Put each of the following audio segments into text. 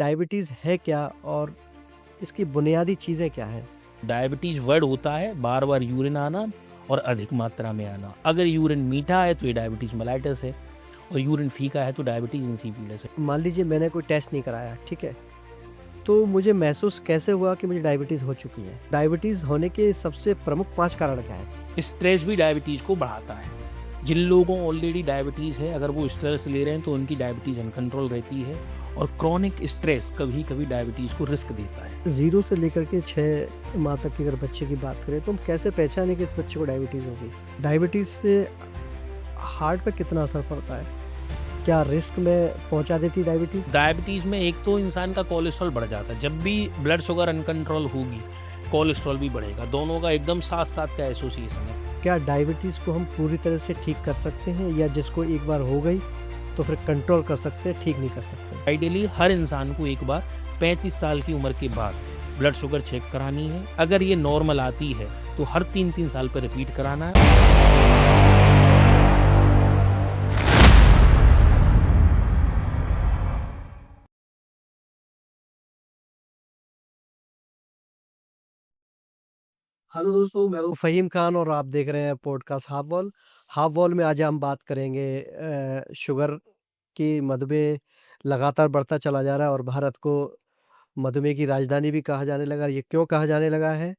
Diabetes है क्या और इसकी बुनियादी चीज़ें क्या हैं? डायबिटीज वर्ड होता है बार बार यूरिन आना और अधिक मात्रा में आना। अगर यूरिन मीठा है तो ये डायबिटीज मेलाइटस है, और यूरिन फीका है तो डायबिटीज इंसिपिडस है। मान लीजिए मैंने कोई टेस्ट नहीं कराया, ठीक है? तो मुझे महसूस कैसे हुआ कि मुझे डायबिटीज़ हो चुकी है? डायबिटीज़ होने के सबसे प्रमुख 5 कारण क्या हैं? स्ट्रेस भी डायबिटीज को बढ़ाता है। जिन लोगों को ऑलरेडी डायबिटीज है, अगर वो स्ट्रेस ले रहे हैं तो उनकी डायबिटीज अनकंट्रोल रहती है, और क्रॉनिक स्ट्रेस कभी कभी डायबिटीज को रिस्क देता है। 0 से लेकर के 6 माह तक की अगर बच्चे की बात करें तो हम कैसे पहचानें कि इस बच्चे को डायबिटीज़ हो गई? डायबिटीज़ से हार्ट पे कितना असर पड़ता है? क्या रिस्क में पहुँचा देती है डायबिटीज़? डायबिटीज में एक तो इंसान का कोलेस्ट्रॉल बढ़ जाता है। जब भी ब्लड शुगर अनकंट्रोल होगी, कोलेस्ट्रॉल भी बढ़ेगा। दोनों का एकदम साथ साथ का एसोसिएशन है। क्या डायबिटीज़ को हम पूरी तरह से ठीक कर सकते हैं या जिसको एक बार हो गई तो फिर कंट्रोल कर सकते हैं, ठीक नहीं कर सकते? आइडियली हर इंसान को एक बार 35 साल की उम्र के बाद ब्लड शुगर चेक करानी है। अगर ये नॉर्मल आती है तो हर 3-3 साल पर रिपीट कराना है। हेलो दोस्तों, मैं हूँ फ़हीम खान और आप देख रहे हैं podcast half wall. Half wall में आज हम बात करेंगे शुगर की मधुमेह लगातार बढ़ता चला जा रहा है और भारत को मधुमेह की राजधानी भी कहा जाने लगा। ये क्यों कहा जाने लगा है?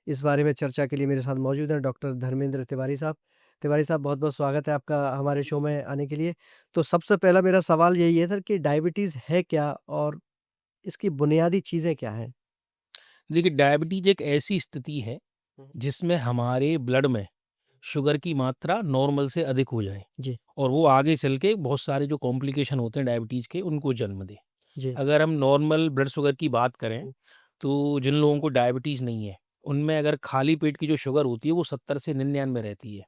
इस बारे में चर्चा के लिए मेरे साथ मौजूद हैं डॉक्टर धर्मेंद्र तिवारी साहब। तिवारी साहब, बहुत-बहुत स्वागत है आपका हमारे शो में आने के लिए। तो सबसे पहला मेरा सवाल यही है सर कि डायबिटीज़ है क्या और इसकी बुनियादी चीज़ें क्या हैं? देखिए, डायबिटीज एक ऐसी स्थिति है हुँ। जिसमें हमारे ब्लड में शुगर की मात्रा नॉर्मल से अधिक हो जाए, जी, और वो आगे चल के बहुत सारे जो कॉम्प्लिकेशन होते हैं डायबिटीज के, उनको जन्म दे। जी। अगर हम नॉर्मल ब्लड शुगर की बात करें, हुँ, तो जिन लोगों को डायबिटीज़ नहीं है, उनमें अगर खाली पेट की जो शुगर होती है वो 70 से 99 रहती है,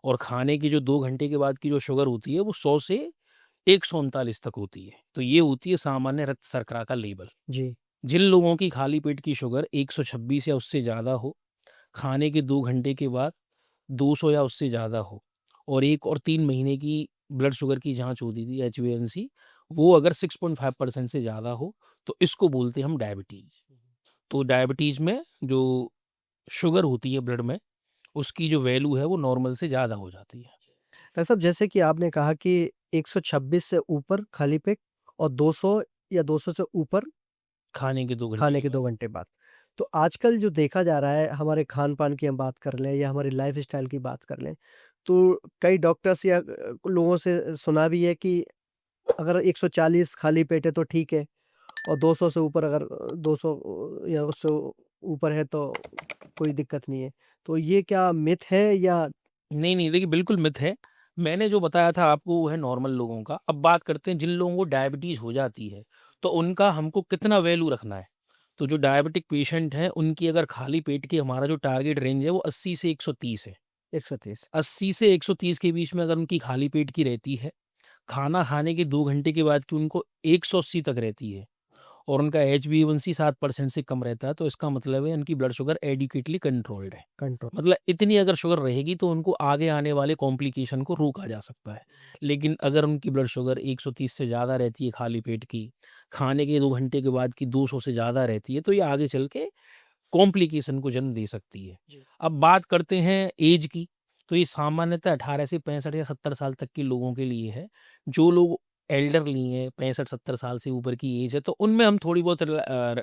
और खाने की जो 2 घंटे के बाद की जो शुगर होती है वो 100 से 139 तक होती है। तो ये होती है सामान्य रक्त शर्करा का लेवल। जी। जिन लोगों की खाली पेट की शुगर 126 या उससे ज़्यादा हो, खाने के 2 घंटे के बाद 200 या उससे ज़्यादा हो, और 1 और 3 महीने की ब्लड शुगर की जाँच होती थी HbA1c, वो अगर 6.5% से ज़्यादा हो, तो इसको बोलते हैं हम डायबिटीज़। तो डायबिटीज़ में जो शुगर होती है ब्लड में, उसकी जो वैल्यू है वो नॉर्मल से ज़्यादा हो जाती है। डॉक्टर साहब, जैसे कि आपने कहा कि 126 से ऊपर खाली पेट और 200 या 200 से ऊपर खाने के 2 घंटे खाने के के बाद। 2 घंटे बाद। तो आजकल जो देखा जा रहा है, हमारे खान-पान की हम बात कर लें या हमारी लाइफ़स्टाइल की बात कर लें, तो कई डॉक्टर्स या लोगों से सुना भी है कि अगर 140 खाली पेट है तो ठीक है और 200 से ऊपर अगर 200 या उससे ऊपर है तो कोई दिक्कत नहीं है। तो ये क्या मिथ है या नहीं, नहीं, देखिए बिल्कुल मिथ है। मैंने जो बताया था आपको वो है नॉर्मल लोगों का। अब बात करते हैं जिन लोगों को डायबिटीज़ हो जाती है, तो उनका हमको कितना वैल्यू रखना है। तो जो डायबिटिक पेशेंट हैं, उनकी अगर खाली पेट की हमारा जो टारगेट रेंज है वो 80 से 130 है। 130? 80 से 130 के बीच में अगर उनकी खाली पेट की रहती है, खाना खाने के 2 घंटे के बाद की उनको 180 तक रहती है, और उनका HbA1c 7% से कम रहता है, तो इसका मतलब है उनकी ब्लड शुगर एडिक्वेटली कंट्रोल्ड है। कंट्रोल। मतलब इतनी अगर शुगर रहेगी तो उनको आगे आने वाले कॉम्प्लिकेशन को रोका जा सकता है। लेकिन अगर उनकी ब्लड शुगर 130 से ज़्यादा रहती है खाली पेट की, खाने के 2 घंटे के बाद की 200 से ज़्यादा रहती है, तो ये आगे चल के कॉम्प्लिकेशन को जन्म दे सकती है। जी। अब बात करते हैं ऐज की, तो ये सामान्यतः 18 से 65 या 70 साल तक के लोगों के लिए है। जो लोग एल्डरली हैं, 65-70 साल से ऊपर की ऐज है, तो उनमें हम थोड़ी बहुत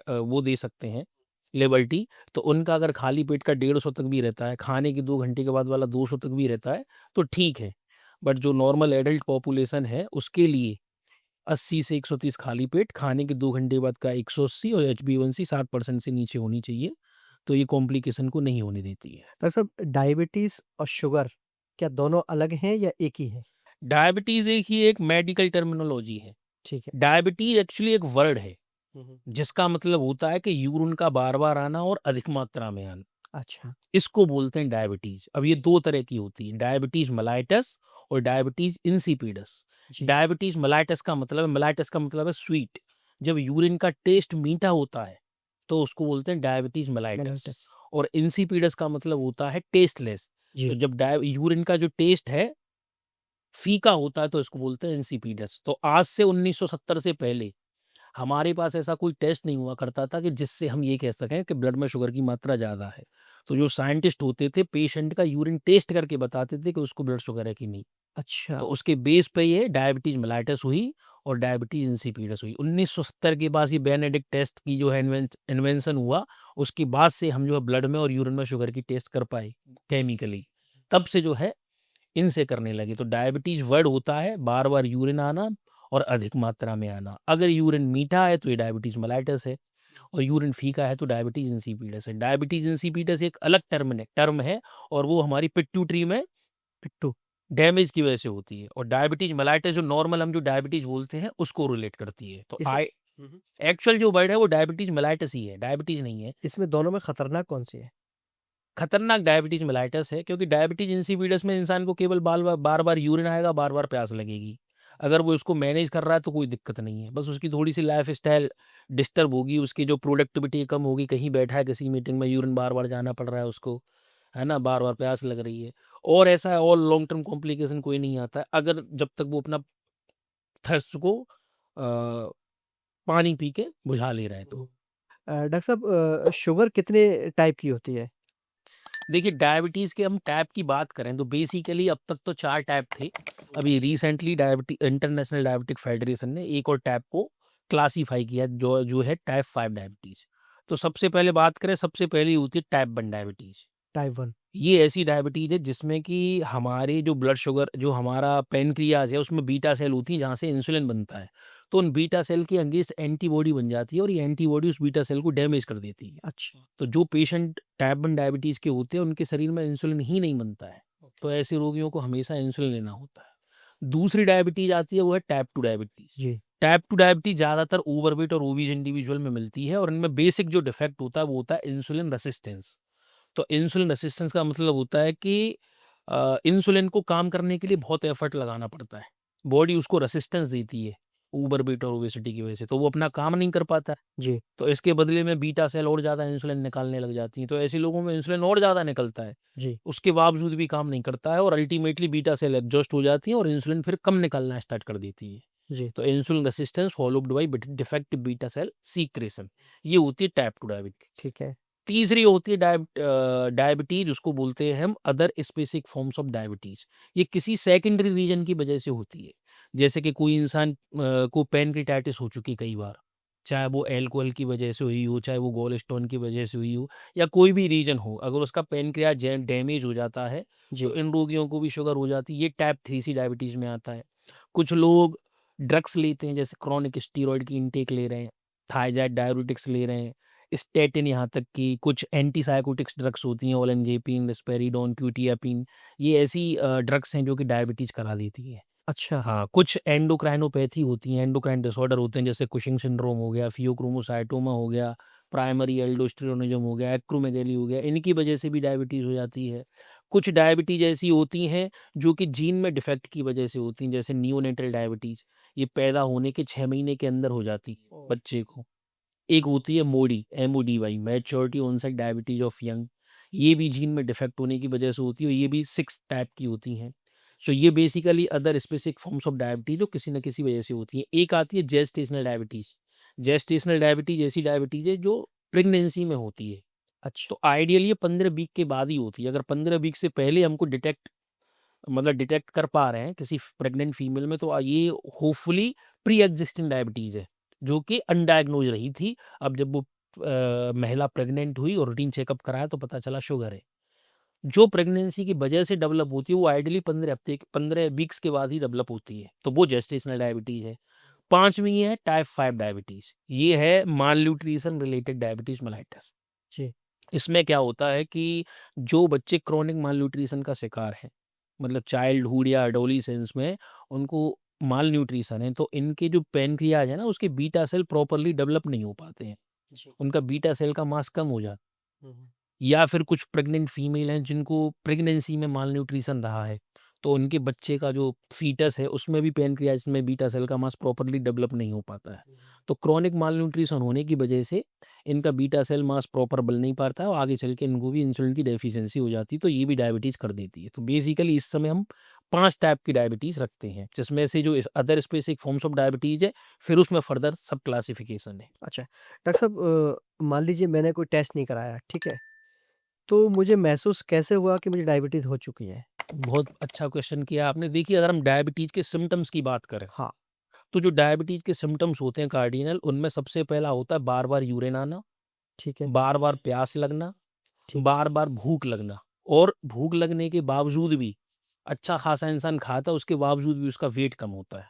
वो दे सकते हैं लिबर्टी। तो उनका अगर खाली पेट का 150 तक भी रहता है, खाने के 2 घंटे के बाद वाला 200 तक भी रहता है, तो ठीक है। बट जो नॉर्मल एडल्ट पॉपुलेशन है, उसके लिए 80 से 130 खाली पेट, खाने के 2 घंटे बाद का 180, और HbA1c 60% से नीचे होनी चाहिए, तो ये कॉम्प्लिकेशन को नहीं होने देती है। डॉक्टर साहब, डायबिटीज़ और शुगर क्या दोनों अलग हैं या एक ही है? डायबिटीज़ एक मेडिकल टर्मिनोलॉजी है। ठीक है। डायबिटीज़ एक्चुअली एक वर्ड है, हुँ, हुँ। जिसका मतलब होता है कि यूरिन का बार-बार आना और अधिक मात्रा में आना। अच्छा। इसको बोलते हैं डायबिटीज़। अब ये 2 तरह की होती है, डायबिटीज़ मेलाइटस और डायबिटीज़ इंसिपिडस। जी। डायबिटीज़ मेलाइटस का मतलब है स्वीट। जब यूरिन का टेस्ट मीठा होता है, तो उसको बोलते हैं डायबिटीज़ मेलाइटस। मेलाइटस। और इंसिपिडस का मतलब होता है टेस्टलेस। तो जी। जब यूरिन का जो टेस्ट है, फीका होता है, तो इसको बोलते हैं इंसिपिडस। तो आज से 1970 से पहले हमारे पास ऐसा कोई टेस्ट नहीं हुआ करता था कि जिससे हम ये कह सकें कि ब्लड में शुगर की मात्रा ज़्यादा है। तो जो साइंटिस्ट होते थे, पेशेंट का यूरिन टेस्ट करके बताते थे कि उसको ब्लड शुगर है कि नहीं। अच्छा। तो उसके बेस पे ये डायबिटीज़ मेलाइटस हुई और डायबिटीज़ इंसिपिडस हुई। 1970 के बाद ये बेनेडिक्ट टेस्ट की जो है इन्वेंशन हुआ, उसके बाद से हम जो है ब्लड में और यूरिन में शुगर की टेस्ट कर पाए केमिकली। तब से जो है इनसे करने लगे। तो डायबिटीज़ वर्ड होता है बार-बार यूरिन आना और अधिक मात्रा में आना। अगर यूरिन मीठा है तो ये डायबिटीज़ मेलाइटस है और यूरिन फीका है तो डायबिटीज़ इंसिपिडस है। डायबिटीज़ इंसिपिडस एक अलग टर्म है और वो हमारी पिट्यूटरी में पिट्ठू। डैमेज की वजह से होती है और डायबिटीज़ मेलाइटस जो नॉर्मल हम जो डायबिटीज़ बोलते हैं उसको रिलेट करती है। तो इसमें हुँ, हुँ। एक्चुअल जो वर्ड है वो डायबिटीज़ मेलाइटस ही है, डायबिटीज़ नहीं है। इसमें दोनों में खतरनाक कौन-सी है? खतरनाक डायबिटीज़ मेलाइटस है क्योंकि डायबिटीज़ इंसिपिडस में इंसान को केवल बार-बार यूरिन आएगा, बार-बार प्यास लगेगी। अगर वो इसको मैनेज कर रहा है तो कोई दिक्कत नहीं है। बस उसकी थोड़ी-सी लाइफ़स्टाइल डिस्टर्ब होगी, उसकी जो प्रोडक्टिविटी कम होगी, कहीं बैठा है किसी मीटिंग में यूरिन बार-बार जाना पड़ रहा है उसको, है ना? बार-बार प्यास लग रही है और ऐसा है और लॉन्ग टर्म कॉम्प्लिकेशन कोई नहीं आता है, अगर जब तक वो अपना थर्स्ट को पानी पी के बुझा ले रहा है तो। हुँ। डॉक्टर साहब शुगर कितने टाइप की होती है? देखिए डायबिटीज़ के हम टाइप की बात करें तो बेसिकली अब तक तो 4 टाइप थे। अभी रिसेंटली इंटरनेशनल डायबिटिक फेडरेशन ने एक और टाइप को क्लासिफाई किया जो जो है टाइप 5 डायबिटीज़। तो सबसे पहले बात करें सबसे पहली होती है टाइप 1 डायबिटीज़। टाइप 1। ये ऐसी डायबिटीज़ है जिसमें कि हमारे जो ब्लड शुगर जो हमारा पैनक्रियाज़ है उसमें बीटा सेल होती है जहाँ से इंसुलिन बनता है। तो उन बीटा सेल के अगेंस्ट एंटीबॉडी बन जाती है और ये एंटीबॉडी उस बीटा सेल को डैमेज कर देती है। अच्छा। तो जो पेशेंट टाइप 1 डायबिटीज़ के होते हैं उनके शरीर में इंसुलिन ही नहीं बनता है। ओके। तो ऐसे रोगियों को हमेशा इंसुलिन लेना होता है। दूसरी डायबिटीज़ आती है वो है टाइप 2 डायबिटीज़। जी। टाइप 2 डायबिटीज़ ज़्यादातर ओवरवेट और ओबीज इंडिविजुअल में मिलती है और इनमें बेसिक जो डिफेक्ट होता है वो होता है इंसुलिन रेसिस्टेंस। तो इंसुलिन रेसिस्टेंस का मतलब होता है कि इंसुलिन को काम करने के लिए बहुत एफर्ट लगाना पड़ता है। बॉडी उसको रेसिस्टेंस देती है, ओवरवेट और ओबेसिटी की वजह से, तो वो अपना काम नहीं कर पाता है। जी। तो इसके बदले में बीटा सेल और ज़्यादा इंसुलिन निकालने लग जाती हैं, तो ऐसे लोगों में इंसुलिन और ज़्यादा निकलता है। जी। उसके बावजूद भी काम नहीं करता है और अल्टीमेटली बीटा सेल एग्ज़ॉस्ट हो जाती हैं और इंसुलिन फिर कम निकालना स्टार्ट कर देती है। जी। तो insulin resistance followed by defective beta cell secretion, ये होती है टाइप 2 डायबिटीज़। ठीक है। तीसरी होती है डायबिटीज़, उसको बोलते हैं हम other specific forms of diabetes. ये किसी सेकेंडरी रीज़न की वजह से होती है। जैसे कि कोई इंसान को पैनक्रियाटाइटिस हो चुकी कई बार, चाहे वो अल्कोहल की वजह से हुई हो, चाहे वो गॉल स्टोन की वजह से हुई हो या कोई भी रीज़न हो, अगर उसका पैनक्रियास डैमेज हो जाता है, तो जी। इन रोगियों को भी शुगर हो जाती है। ये टाइप 3 सी डायबिटीज़ में आता है। कुछ लोग ड्रग्स लेते हैं, जैसे क्रोनिक स्टेरॉइड की इनटेक ले रहे हैं, थायज़ाइड डाययूरेटिक्स ले रहे हैं, स्टैटिन, यहाँ तक कि कुछ एंटीसाइकोटिक्स ड्रग्स होती हैं, ओलेंजेपिन, रिस्पेरिडोन, क्यूटियापिन, ये ऐसी ड्रग्स हैं जो कि डायबिटीज़ करा देती हैं। अच्छा। हाँ, कुछ एंडोक्राइनोपैथी होती हैं, एंडोक्राइन डिसऑर्डर होते हैं, जैसे कुशिंग सिंड्रोम हो गया, फियोक्रोमोसाइटोमा हो गया, प्राइमरी एल्डोस्टेरोनिज़म हो गया, एक्रोमेगाली हो गया, इनकी वजह से भी डायबिटीज़ हो जाती है। कुछ डायबिटीज़ ऐसी होती हैं जो कि जीन में डिफेक्ट की वजह से होती हैं, जैसे नियोनेटल डायबिटीज़, ये पैदा होने के 6 महीने के अंदर हो जाती है ओह! बच्चे को। एक होती है MODY, MODY, maturity onset diabetes of young, ये भी जीन में डिफेक्ट होने की वजह से होती है और ये भी 6 टाइप की होती हैं। सो ये basically other specific forms of diabetes जो किसी न किसी वजह से होती हैं। एक आती है जेस्टेशनल डायबिटीज़। जेस्टेशनल डायबिटीज़ ऐसी डायबिटीज़ है जो प्रेगनेंसी में होती है। अच्छा। तो आइडियली ये 15 वीक के बाद ही होती है। अगर 15 वीक से पहले हमको डिटेक्ट कर पा रहे हैं किसी प्रेग्नेंट फीमेल में, तो ये होपफुली प्री एक्जिस्टिंग डायबिटीज़ है, जो कि अनडायग्नोज़ रही थी। अब जब वो महिला प्रेग्नेंट हुई और रूटीन चेकअप कराया तो पता चला शुगर है। जो प्रेगनेंसी की वजह से डेवलप होती है वो आइडियली 15 वीक्स के बाद ही डेवलप होती है, तो वो जेस्टेशनल डायबिटीज़ है। 5वीं है टाइप 5 डायबिटीज़, ये है मालन्यूट्रिशन रिलेटेड डायबिटीज़ मेलाइटस। जी। इसमें क्या होता है कि जो बच्चे क्रोनिक मालन्यूट्रिशन का शिकार हैं, मतलब चाइल्डहुड या एडोलेसेंस में उनको मालन्यूट्रिशन है, तो इनके जो पैनक्रियाज है ना, उसके बीटा सेल प्रॉपर्ली डेवलप नहीं हो पाते हैं। जी। उनका बीटा सेल का मास कम हो जाता है। हुँ, हुँ। या फिर कुछ प्रेग्नेंट फीमेल हैं जिनको प्रेगनेंसी में मालन्यूट्रिशन रहा है, तो उनके बच्चे का जो फीटस है उसमें भी पैनक्रियाज में बीटा सेल का मास प्रॉपर्ली डेवलप नहीं हो पाता है। हुँ, हुँ। तो क्रोनिक मालन्यूट्रिशन होने की वजह से इनका बीटा सेल मास प्रॉपर बन नहीं पाता है और आगे चल के इनको भी इंसुलिन की डेफिशिएंसी हो जाती है, तो ये भी डायबिटीज़ कर देती है। तो बेसिकली इस समय हम 5 टाइप की डायबिटीज़ रखते हैं, जिसमें से जो इस other specific forms of diabetes है, फिर उसमें फर्दर सब क्लासिफिकेशन है। अच्छा, डॉक्टर साहब मान लीजिए मैंने कोई टेस्ट नहीं कराया, ठीक है? तो मुझे महसूस कैसे हुआ कि मुझे डायबिटीज़ हो चुकी है? बहुत अच्छा क्वेश्चन किया आपने। देखिए, अगर हम डायबिटीज़ के सिम्पटम्स की बात करें, हाँ, तो जो डायबिटीज़ के सिम्पटम्स होते हैं कार्डिनल, उनमें सबसे पहला होता है बार-बार यूरिन आना, ठीक है, बार-बार प्यास लगना, ठीक है, बार-बार भूख लगना, और भूख लगने के बावजूद भी अच्छा खासा इंसान खाता है, उसके बावजूद भी उसका वेट कम होता है।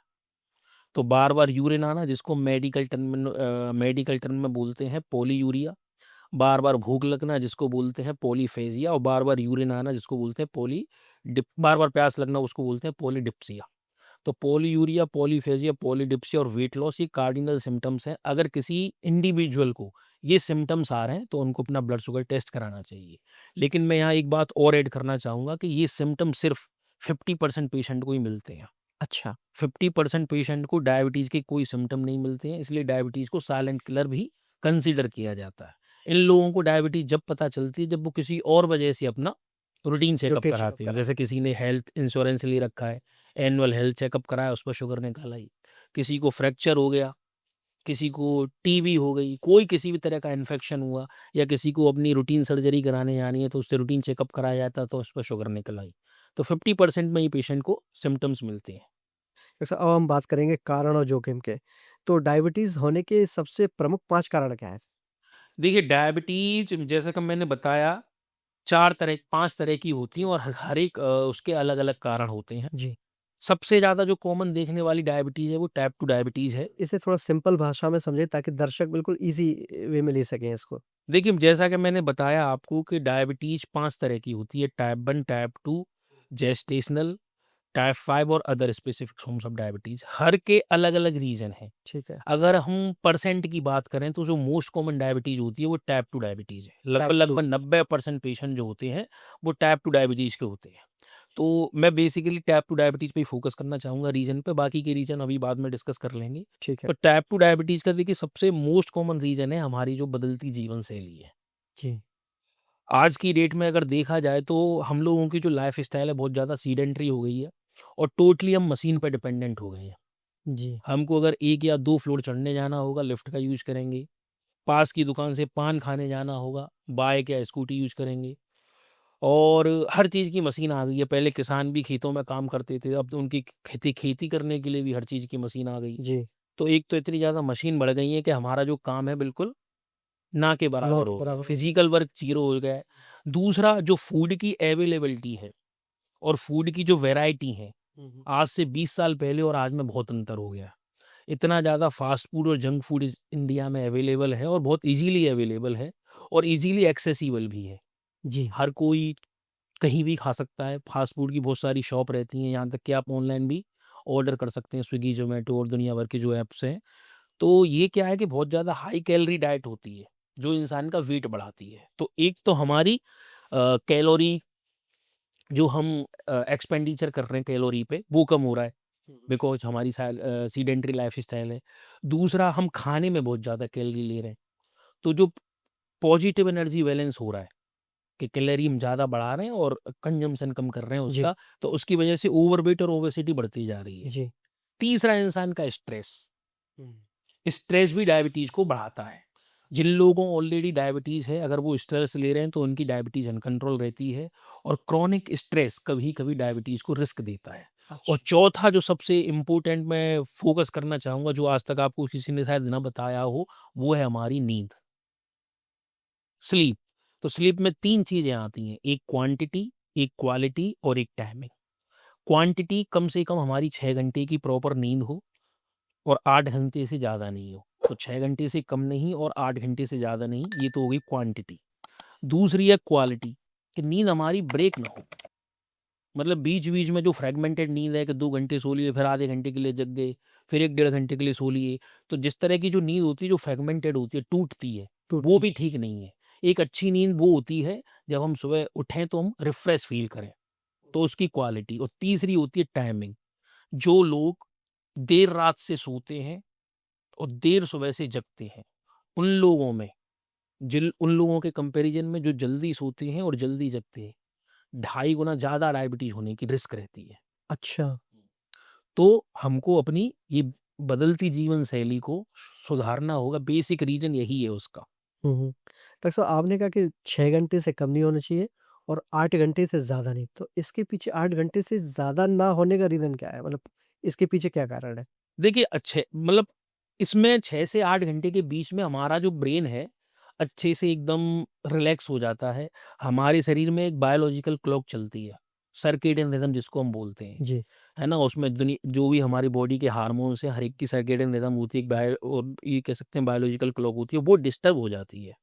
तो बार-बार यूरिन आना, जिसको मेडिकल टर्म में बोलते हैं पॉलीयूरिया, बार-बार भूख लगना जिसको बोलते हैं पॉलीफेजिया, और बार-बार यूरिन आना जिसको बोलते हैं बार-बार प्यास लगना उसको बोलते हैं पॉलीडिप्सिया। तो पॉलीयूरिया, पॉलीफेजिया, पॉलीडिप्सिया और वेट लॉस, ये कार्डिनल सिम्पटम्स हैं। अगर किसी इंडिविजुअल को ये सिम्पटम्स आ रहे हैं तो उनको अपना ब्लड शुगर टेस्ट कराना चाहिए। लेकिन मैं यहाँ एक बात और ऐड करना चाहूँगा कि ये सिम्पटम सिर्फ 50% पेशेंट को ही मिलते हैं। अच्छा, 50% पेशेंट को डायबिटीज़ के कोई सिम्पटम नहीं मिलते हैं, इसलिए डायबिटीज़ को साइलेंट किलर भी कंसीडर किया जाता है। इन लोगों को डायबिटीज़ जब पता चलती है, जब वो किसी और वजह से अपना रूटीन चेकअप रूटीन चेकअप कराते हैं। करा। जैसे किसी ने हेल्थ इंश्योरेंस ले रखा है, एनुअल हेल्थ चेकअप कराया, उस पर शुगर निकल आई। किसी को फ्रैक्चर हो गया, किसी को टीबी हो गई, कोई किसी भी तरह का इन्फेक्शन हुआ, या किसी को अपनी रूटीन सर्जरी कराने जानी है, तो उससे रूटीन चेकअप कराया जाता है, तो उस पर शुगर निकल आई। तो 50% में ही पेशेंट को सिम्पटम्स मिलते हैं। डॉक्टर साहब अब हम बात करेंगे कारण और जोखिम के। तो डायबिटीज़ होने के सबसे प्रमुख 5 कारण क्या हैं? देखिए, डायबिटीज़ जैसा कि मैंने बताया 4 तरह 5 तरह की होती हैं, और हर हर एक उसके अलग-अलग कारण होते हैं। जी, सबसे ज़्यादा जो कॉमन देखने वाली डायबिटीज़ है वो टाइप 2 डायबिटीज़ है। इसे थोड़ा सिंपल भाषा में समझें ताकि दर्शक बिल्कुल ईज़ी वे में ले सकें इसको। देखिए, जैसा कि मैंने बताया आपको कि डायबिटीज़ 5 तरह की होती है, टाइप 1, टाइप 2, जेस्टेशनल, टाइप 5 और other specific forms of diabetes. हर के अलग-अलग रीज़न हैं। ठीक है, अगर हम परसेंट की बात करें तो जो मोस्ट कॉमन डायबिटीज़ होती है वो टाइप 2 डायबिटीज़ है। टाइप 2 लगभग 90% पेशेंट जो होते हैं वो टाइप 2 डायबिटीज़ के होते हैं। तो मैं बेसिकली टाइप 2 डायबिटीज़ पे ही फ़ोकस करना चाहूँगा रीज़न पे, बाकी के रीज़न अभी बाद में डिस्कस कर लेंगे। ठीक है। तो टाइप 2 डायबिटीज़ का देखिए सबसे मोस्ट कॉमन रीज़न है हमारी जो बदलती जीवन शैली है। जी, आज की डेट में अगर देखा जाए तो हम लोगों की जो लाइफ़स्टाइल है बहुत ज़्यादा सीडेंटरी हो गई है, और टोटली हम मशीन पे डिपेंडेंट हो गए हैं। जी, हमको अगर 1 या 2 फ्लोर चढ़ने जाना होगा, लिफ्ट का यूज़ करेंगे। पास की दुकान से पान खाने जाना होगा, बाइक या स्कूटी यूज़ करेंगे। और हर चीज़ की मशीन आ गई है। पहले किसान भी खेतों में काम करते थे, अब तो उनकी खेती खेती करने के लिए भी हर चीज़ की मशीन आ गई। जी। तो एक तो इतनी ज़्यादा मशीन बढ़ गई है कि हमारा जो काम है बिल्कुल ना के ना बराबर के हो गया है। बराबर हो गया। फिज़िकल वर्क ज़ीरो हो गया है। दूसरा, जो फूड की अवेलेबिलिटी है और फूड की जो वैरायटी है, हुँ, हुँ। आज से 20 साल पहले और आज में बहुत अंतर हो गया है। इतना ज़्यादा फ़ास्ट फूड और जंक फूड इस इंडिया में अवेलेबल है, और बहुत ईज़िली अवेलेबल है, और ईज़िली एक्सेसिबल भी है। जी, हर कोई कहीं भी खा सकता है। फ़ास्ट फूड की बहुत सारी शॉप रहती हैं, यहाँ तक कि आप ऑनलाइन भी ऑर्डर कर सकते हैं, स्विगी, ज़ोमैटो और दुनिया भर के जो ऐप्स हैं। तो ये क्या है कि बहुत ज़्यादा हाई कैलोरी डाइट होती है, जो इंसान का वेट बढ़ाती है। तो एक तो हमारी कैलोरी जो हम एक्सपेंडिचर कर रहे हैं कैलोरी पे, वो कम हो रहा है, हुँ, हुँ। बिकॉज़ हमारी सीडेंटरी लाइफ़स्टाइल है। दूसरा, हम खाने में बहुत ज़्यादा कैलोरी ले रहे हैं। तो जो पॉजिटिव एनर्जी बैलेंस हो रहा है कि कैलोरी हम ज़्यादा बढ़ा रहे हैं और कंज़म्पशन कम कर रहे हैं जी, उसका, तो उसकी वजह से ओवरवेट और ओबेसिटी बढ़ती जा रही है। जी। तीसरा, इंसान का स्ट्रेस। हुँ। स्ट्रेस भी डायबिटीज़ को बढ़ाता है। जिन लोगों को ऑलरेडी डायबिटीज़ है, अगर वो स्ट्रेस ले रहे हैं तो उनकी डायबिटीज़ अनकंट्रोल रहती है, और क्रोनिक स्ट्रेस कभी-कभी डायबिटीज़ को रिस्क देता है। और अच्छा। चौथा जो सबसे इम्पोर्टेंट मैं फ़ोकस करना चाहूँगा, जो आज तक आपको किसी ने शायद ना बताया हो, वो है हमारी नींद, स्लीप। तो स्लीप में 3 चीज़ें आती हैं, एक क्वांटिटी, एक क्वालिटी और एक टाइमिंग। क्वांटिटी कम से कम हमारी 6 घंटे की प्रॉपर नींद हो, और 8 घंटे से ज़्यादा नहीं हो। तो 6 घंटे से कम नहीं और 8 घंटे से ज़्यादा नहीं, ये तो हो गई क्वांटिटी। दूसरी है क्वालिटी, कि नींद हमारी ब्रेक ना हो। मतलब बीच-बीच में जो फ्रैगमेंटेड नींद है कि 2 घंटे सो लिए, फिर आधे घंटे के लिए जग गए, फिर 1 डेढ़ घंटे के लिए सो लिए। तो जिस तरह की जो नींद होती है, जो फ्रैगमेंटेड होती है, टूटती है, वो टूटती भी ठीक नहीं है। एक अच्छी नींद वो होती है, जब हम सुबह उठें तो हम रिफ्रेश फ़ील करें, तो उसकी क्वालिटी। और तीसरी होती है टाइमिंग। जो लोग देर रात से सोते हैं और देर सुबह से जगते हैं, उन लोगों में जिन उन लोगों के कंपैरिज़न में जो जल्दी सोते हैं और जल्दी जगते हैं, ढाई गुना ज़्यादा डायबिटीज़ होने की रिस्क रहती है। अच्छा। तो हमको अपनी ये बदलती जीवन शैली को सुधारना होगा, बेसिक रीज़न यही है उसका। हुँ, हुँ। डॉक्टर साहब आपने कहा कि 6 घंटे से कम नहीं होना चाहिए और 8 घंटे से ज़्यादा नहीं। तो इसके पीछे 8 घंटे से ज़्यादा ना होने का रीज़न क्या है? मतलब इसके पीछे क्या कारण है? देखिए अच्छे मतलब इसमें 6 से 8 घंटे के बीच में हमारा जो ब्रेन है, अच्छे से एकदम रिलैक्स हो जाता है। हमारे शरीर में एक बायोलॉजिकल क्लॉक चलती है, सर्केडियन रिदम जिसको हम बोलते हैं, जी, है ना? उसमें जो भी हमारी बॉडी के हार्मोन्स हैं, हर एक की सर्केडियन रिदम होती है, एक बायो और ये कह सकते हैं बायोलॉजिकल क्लॉक होती है, वो डिस्टर्ब हो जाती है।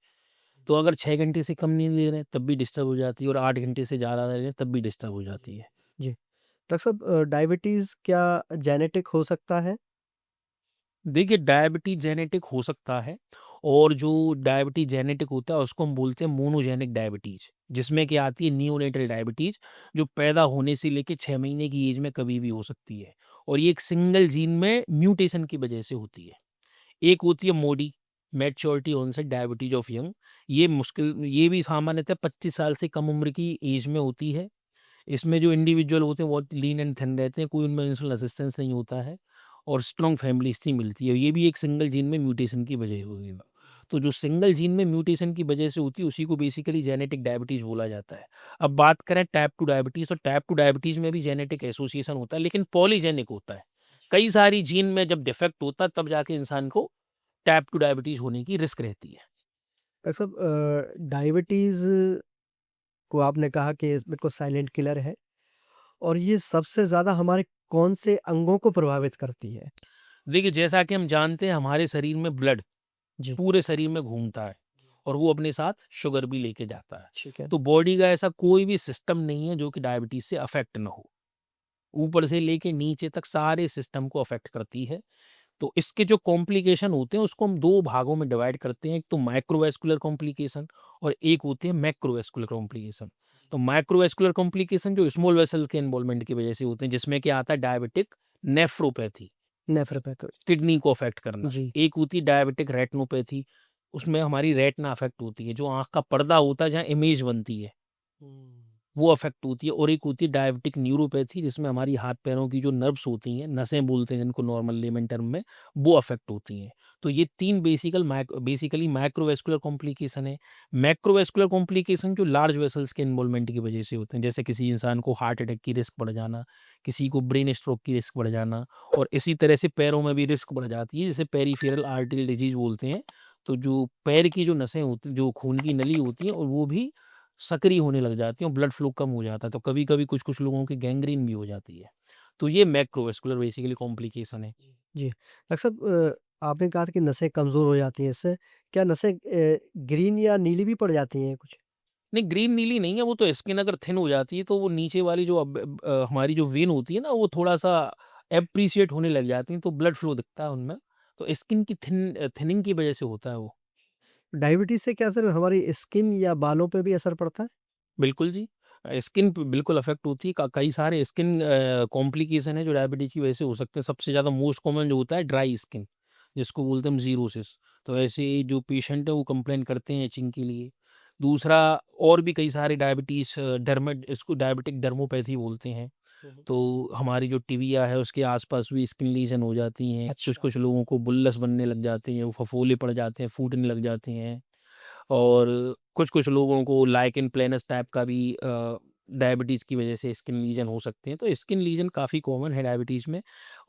तो अगर 6 घंटे से कम नींद ले रहे हैं, तब भी डिस्टर्ब हो जाती है और 8 घंटे से ज़्यादा ले रहे हैं, तब भी डिस्टर्ब हो जाती है। जी। डॉक्टर साहब डायबिटीज़ क्या जेनेटिक हो सकता है? देखिए डायबिटीज जेनेटिक हो सकता है और जो डायबिटीज जेनेटिक होता है उसको हम बोलते हैं मोनोजेनिक डायबिटीज जिसमें कि आती है नियोनेटल डायबिटीज जो पैदा होने से लेके 6 महीने की एज में कभी भी हो सकती है और ये एक सिंगल जीन में म्यूटेशन की वजह से होती है। एक होती है MODY maturity onset diabetes of young. ये भी सामान्यतः 25 साल से कम उम्र की एज में होती है। इसमें जो इंडिविजुअल होते हैं बहुत लीन एंड थिन रहते हैं, कोई उनमें इंसुलिन रेजिस्टेंस नहीं होता है और स्ट्रॉन्ग फैमिली हिस्ट्री मिलती है। ये भी एक सिंगल जीन में म्यूटेशन की वजह होगी। तो जो सिंगल जीन में म्यूटेशन की वजह से होती है उसी को बेसिकली जेनेटिक डायबिटीज बोला जाता है। अब बात करें टाइप 2 डायबिटीज तो टाइप 2 डायबिटीज में भी जेनेटिक एसोसिएशन होता है लेकिन पॉलीजेनिक होता है। कई सारी जीन में जब डिफेक्ट होता है तब जाके इंसान को टाइप 2 डायबिटीज होने की रिस्क रहती है। डॉक्टर साहब डायबिटीज़ को आपने कहा कि बिल्कुल साइलेंट किलर है और ये सबसे ज़्यादा हमारे कौन से अंगों को प्रभावित करती है? देखिए जैसा कि हम जानते हैं हमारे शरीर में ब्लड जी, पूरे शरीर में घूमता है और वो अपने साथ शुगर भी लेके जाता है। ठीक है। तो बॉडी का ऐसा कोई भी सिस्टम नहीं है जो कि डायबिटीज से अफेक्ट ना हो। ऊपर से लेके नीचे तक सारे सिस्टम को अफेक्ट करती है। तो इसके जो कॉम्प्लिकेशन होते हैं उसको हम 2 भागों में डिवाइड करते हैं। एक तो माइक्रोवास्कुलर कॉम्प्लिकेशन और एक होती है मैक्रोवास्कुलर कॉम्प्लिकेशन। तो माइक्रोवास्कुलर कॉम्प्लिकेशन जो स्मॉल वेसल के इन्वॉल्वमेंट की वजह से होते हैं जिसमें क्या आता है डायबिटिक नेफ्रोपैथी, नेफ्रोपैथी किडनी को अफेक्ट करना। जी। एक होती है डायबिटिक रेटिनोपैथी, उसमें हमारी रेटिना अफेक्ट होती है, जो आँख का पर्दा होता है जहाँ इमेज बनती है, हुँ। वो अफेक्ट होती है। और एक होती है डायबिटिक न्यूरोपैथी जिसमें हमारी हाथ-पैरों की जो नर्व्स होती हैं, नसें बोलते हैं जिनको नॉर्मल लेमन टर्म में, वो अफेक्ट होती हैं। तो ये 3 बेसिकली माइक्रोवास्कुलर कॉम्प्लिकेशन है। मैक्रोवास्कुलर कॉम्प्लिकेशन जो लार्ज वेसल्स के इन्वॉल्वमेंट की वजह से होते हैं, जैसे किसी इंसान को हार्ट अटैक की रिस्क बढ़ जाना, किसी को ब्रेन स्ट्रोक की रिस्क बढ़ जाना और इसी तरह से पैरों में भी रिस्क बढ़ जाती है, जिसे पेरिफेरल आर्टरी डिजीज़ बोलते हैं। तो जो पैर की जो नसें होती हैं, जो खून की नली होती है और वो भी सक्रिय होने लग जाती हैं और ब्लड फ्लो कम हो जाता है। तो कभी-कभी कुछ-कुछ लोगों की गैंग्रीन भी हो जाती है। तो ये मैक्रोवास्कुलर बेसिकली कॉम्प्लिकेशन है। जी। डॉक्टर साहब आपने कहा था कि नसें कमज़ोर हो जाती हैं इससे, क्या नसें ग्रीन या नीली भी पड़ जाती हैं कुछ? नहीं ग्रीन नीली नहीं है, वो तो स्किन अगर थिन हो जाती है तो वो नीचे वाली जो हमारी जो वेन होती है ना वो थोड़ा-सा एप्रिशिएट होने लग जाती हैं, तो ब्लड फ्लो दिखता है उनमें। तो स्किन की थिनिंग की वजह से होता है वो। डायबिटीज़ से क्या सर हमारी स्किन या बालों पे भी असर पड़ता है? बिल्कुल जी। स्किन पे बिल्कुल अफ़ेक्ट होती है। क कई सारे स्किन कॉम्प्लिकेशन है जो डायबिटीज़ की वजह से हो सकते हैं। सबसे ज़्यादा मोस्ट कॉमन जो होता है ड्राई स्किन, जिसको बोलते हैं हम ज़ीरोसिस। तो ऐसे जो पेशेंट है वो कंप्लेन करते हैं इचिंग के लिए। दूसरा और भी कई सारे डायबिटीज़ डर्मेट इसको डायबिटिक डर्मोपैथी बोलते हैं। हुँ, हुँ। तो हमारी जो टिबिया है उसके आस-पास भी स्किन लीज़न हो जाती हैं। अच्छा। कुछ-कुछ लोगों को बुल्लस बनने लग जाते हैं, वो फफोले पड़ जाते हैं, फूटने लग जाते हैं। और कुछ-कुछ लोगों को लाइकेन प्लेनस टाइप का भी डायबिटीज़ की वजह से स्किन लीजन हो सकते हैं। तो स्किन लीजन काफ़ी कॉमन है डायबिटीज़ में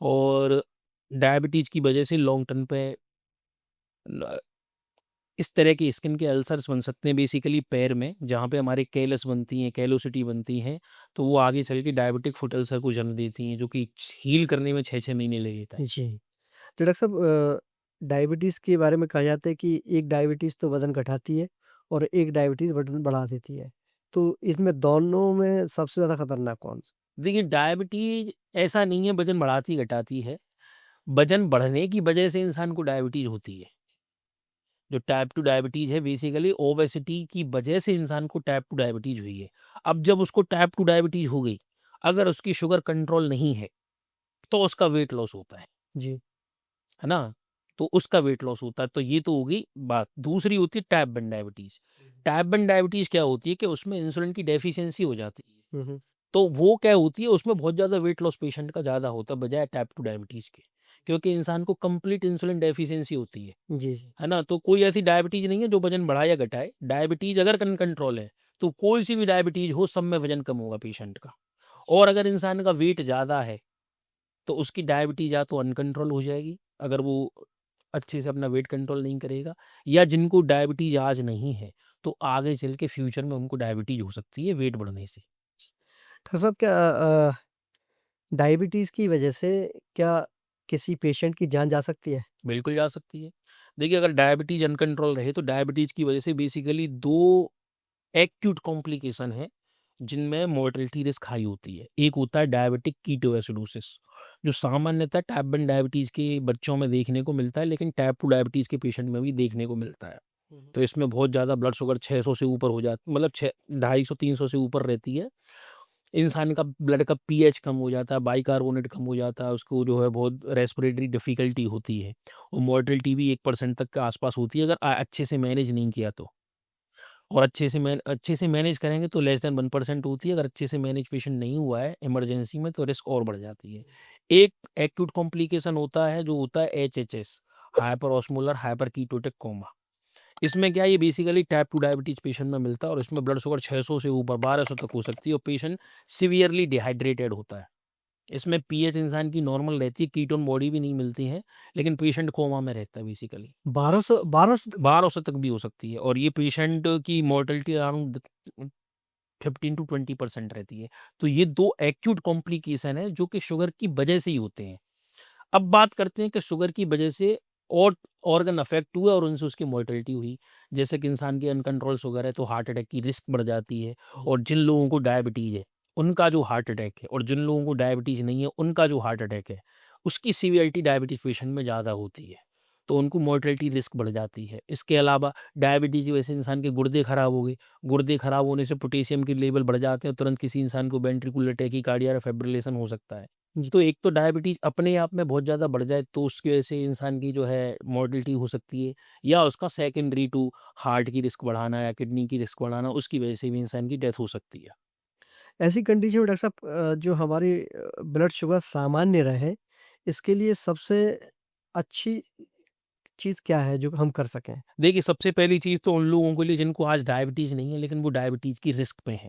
और डायबिटीज़ की वजह से लॉन्ग टर्म पे ल इस तरह के स्किन के अल्सर्स बन सकते हैं बेसिकली पैर में, जहाँ पे हमारे कैलस बनती हैं, कैलोसिटी बनती हैं, तो वो आगे चल के डायबिटिक फुट अल्सर को जन्म देती हैं, जो कि हील करने में 6-6 महीने ले लेता है। जी। तो डॉक्टर साहब डायबिटीज़ के बारे में कहा जाता है कि एक डायबिटीज़ तो वज़न घटाती है और एक डायबिटीज़ वज़न बढ़ा देती है। तो इसमें दोनों में सबसे ज़्यादा खतरनाक कौन-सा? देखिए डायबिटीज़ ऐसा नहीं है वज़न बढ़ाती-घटाती है, वज़न बढ़ने की वजह से इंसान को डायबिटीज़ होती है। जो टाइप 2 डायबिटीज़ है बेसिकली ओबेसिटी की वजह से इंसान को टाइप 2 डायबिटीज़ हुई है। अब जब उसको टाइप 2 डायबिटीज़ हो गई, अगर उसकी शुगर कंट्रोल नहीं है, तो उसका वेट लॉस होता जी। है ना? तो उसका वेट लॉस होता है, तो ये तो हो गई बात। दूसरी होती है टाइप 1 डायबिटीज़। टाइप 1 डायबिटीज़ क्या होती है कि उसमें इंसुलिन की डेफिशिएंसी हो जाती है। हुँ, हुँ। तो वो क्या होती है, उसमें बहुत ज़्यादा वेट लॉस पेशेंट का ज़्यादा होता है बजाय टाइप 2 डायबिटीज़ के। क्योंकि इंसान को कंप्लीट इंसुलिन डेफिशिएंसी होती जी, जी। है ना? तो कोई ऐसी डायबिटीज़ नहीं है जो वज़न बढ़ाए या घटाए। डायबिटीज़ अगर कंट्रोल है, तो कोई सी भी डायबिटीज़ हो, सब में वज़न कम होगा पेशेंट का। और अगर इंसान का वेट ज़्यादा है, तो उसकी डायबिटीज़ या तो अनकंट्रोल हो जाएगी, अगर वो अच्छे से अपना वेट कंट्रोल नहीं करेगा, या जिनको डायबिटीज़ आज नहीं है, तो आगे चल के फ्यूचर में उनको डायबिटीज़ हो सकती है वेट बढ़ने से। डॉक्टर साहब क्या डायबिटीज़ की वजह से क्या किसी पेशेंट की जान जा सकती है? बिल्कुल जा सकती है। देखिए, अगर डायबिटीज़ अनकंट्रोल रहे, तो डायबिटीज़ की वजह से बेसिकली 2 एक्यूट कॉम्प्लिकेशन है, जिनमें मोर्टेलिटी रिस्क हाई होती है। एक होता है डायबिटिक कीटोएसिडोसिस, जो सामान्यतः टाइप 1 डायबिटीज़ के बच्चों में देखने को मिलता है, लेकिन टाइप 2 डायबिटीज़ के पेशेंट में भी देखने को मिलता है। हुँ, हुँ। तो इसमें बहुत ज़्यादा ब्लड शुगर 600 से ऊपर हो जाता, मतलब 6 250-300 से ऊपर रहती है। इंसान का ब्लड का पीएच कम हो जाता है, बाइकार्बोनेट कम हो जाता है, उसको जो है बहुत रेस्पिरेटरी डिफ़िकल्टी होती है, और मोर्टेलिटी भी 1% तक के आस-पास होती है, अगर अच्छे से मैनेज नहीं किया तो। और अच्छे से मैनेज करेंगे तो लेस देन 1% होती है, अगर अच्छे से मैनेज पेशेंट नहीं हुआ है इमरजेंसी में, तो रिस्क और बढ़ जाती है। एक एक्यूट कॉम्प्लिकेशन होता है, जो होता है HHS, hyperosmolar hyperketotic coma. इसमें क्या है, ये बेसिकली टाइप 2 डायबिटीज़ पेशेंट में मिलता है, और इसमें ब्लड शुगर 600 से ऊपर 1200 तक हो सकती है, और पेशेंट सीवियरली डिहाइड्रेटेड होता है। इसमें पीएच इंसान की नॉर्मल रहती है, कीटोन बॉडी भी नहीं मिलती है, लेकिन पेशेंट कोमा में रहता है बेसिकली। 1200 तक? 1200 तक भी हो सकती है, और ये पेशेंट की मोर्टेलिटी अराउंड 15 टू 20% रहती है। तो ये 2 एक्यूट कॉम्प्लिकेशन है, जो कि शुगर की वजह से ही होते हैं। अब बात करते हैं कि शुगर की वजह से और ऑर्गन अफेक्ट हुए और उनसे उसकी मोर्टेलिटी हुई। जैसे कि इंसान की अनकंट्रोल शुगर है, तो हार्ट अटैक की रिस्क बढ़ जाती है, जी। और जिन लोगों को डायबिटीज़ है, उनका जो हार्ट अटैक है, और जिन लोगों को डायबिटीज़ नहीं है, उनका जो हार्ट अटैक है, उसकी सीवियरिटी डायबिटीज़ पेशेंट में ज़्यादा होती है। तो उनको मोर्टेलिटी रिस्क बढ़ जाती है। इसके अलावा डायबिटीज़ की वजह से इंसान के गुर्दे खराब हो गए। गुर्दे खराब होने से पोटेशियम के लेवल बढ़ जाते हैं, तुरंत किसी इंसान को वेंट्रिकुलर टैकीकार्डिया या फिब्रिलेशन हो सकता है। जी। तो एक तो डायबिटीज़ अपने आप में बहुत ज़्यादा बढ़ जाए, तो उसकी वजह से इंसान की जो है मोर्टेलिटी हो सकती है, या उसका सेकेंडरी टू हार्ट की रिस्क बढ़ाना या किडनी की रिस्क बढ़ाना, उसकी वजह से भी इंसान की डेथ हो सकती है। ऐसी कंडीशन में डॉक्टर साहब जो हमारी ब्लड शुगर सामान्य रहे, इसके लिए सबसे अच्छी चीज़ क्या है जो हम कर सकें? देखिए, सबसे पहली चीज़ तो उन लोगों के लिए जिनको आज डायबिटीज़ नहीं है, लेकिन वो डायबिटीज़ की रिस्क पे हैं,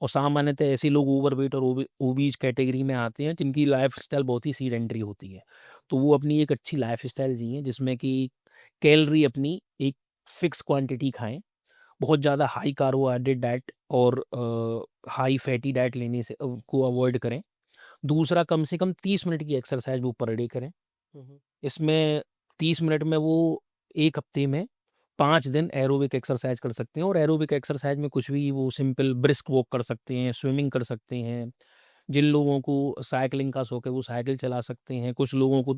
और सामान्यतः ऐसे लोग ओवरवेट और ओबीज़ कैटेगरी में आते हैं, जिनकी लाइफ़स्टाइल बहुत ही सीडेंटरी होती है। तो वो अपनी एक अच्छी लाइफ़स्टाइल जिएँ, जिसमें कि कैलोरी अपनी एक फ़िक्स क्वांटिटी खाएँ। बहुत ज़्यादा हाई कार्बोहाइड्रेट डाइट और हाई फैटी डाइट लेने से को अवॉइड करें। दूसरा, कम से कम 30 मिनट की एक्सरसाइज वो पर डे करें। हुँ, हुँ। इसमें 30 मिनट में वो 1 हफ्ते में 5 दिन एरोबिक एक्सरसाइज कर सकते हैं, और एरोबिक एक्सरसाइज में कुछ भी वो सिंपल ब्रिस्क वॉक कर सकते हैं, स्विमिंग कर सकते हैं। जिन लोगों को साइकिलिंग का शौक है, वो साइकिल चला सकते हैं। कुछ लोगों को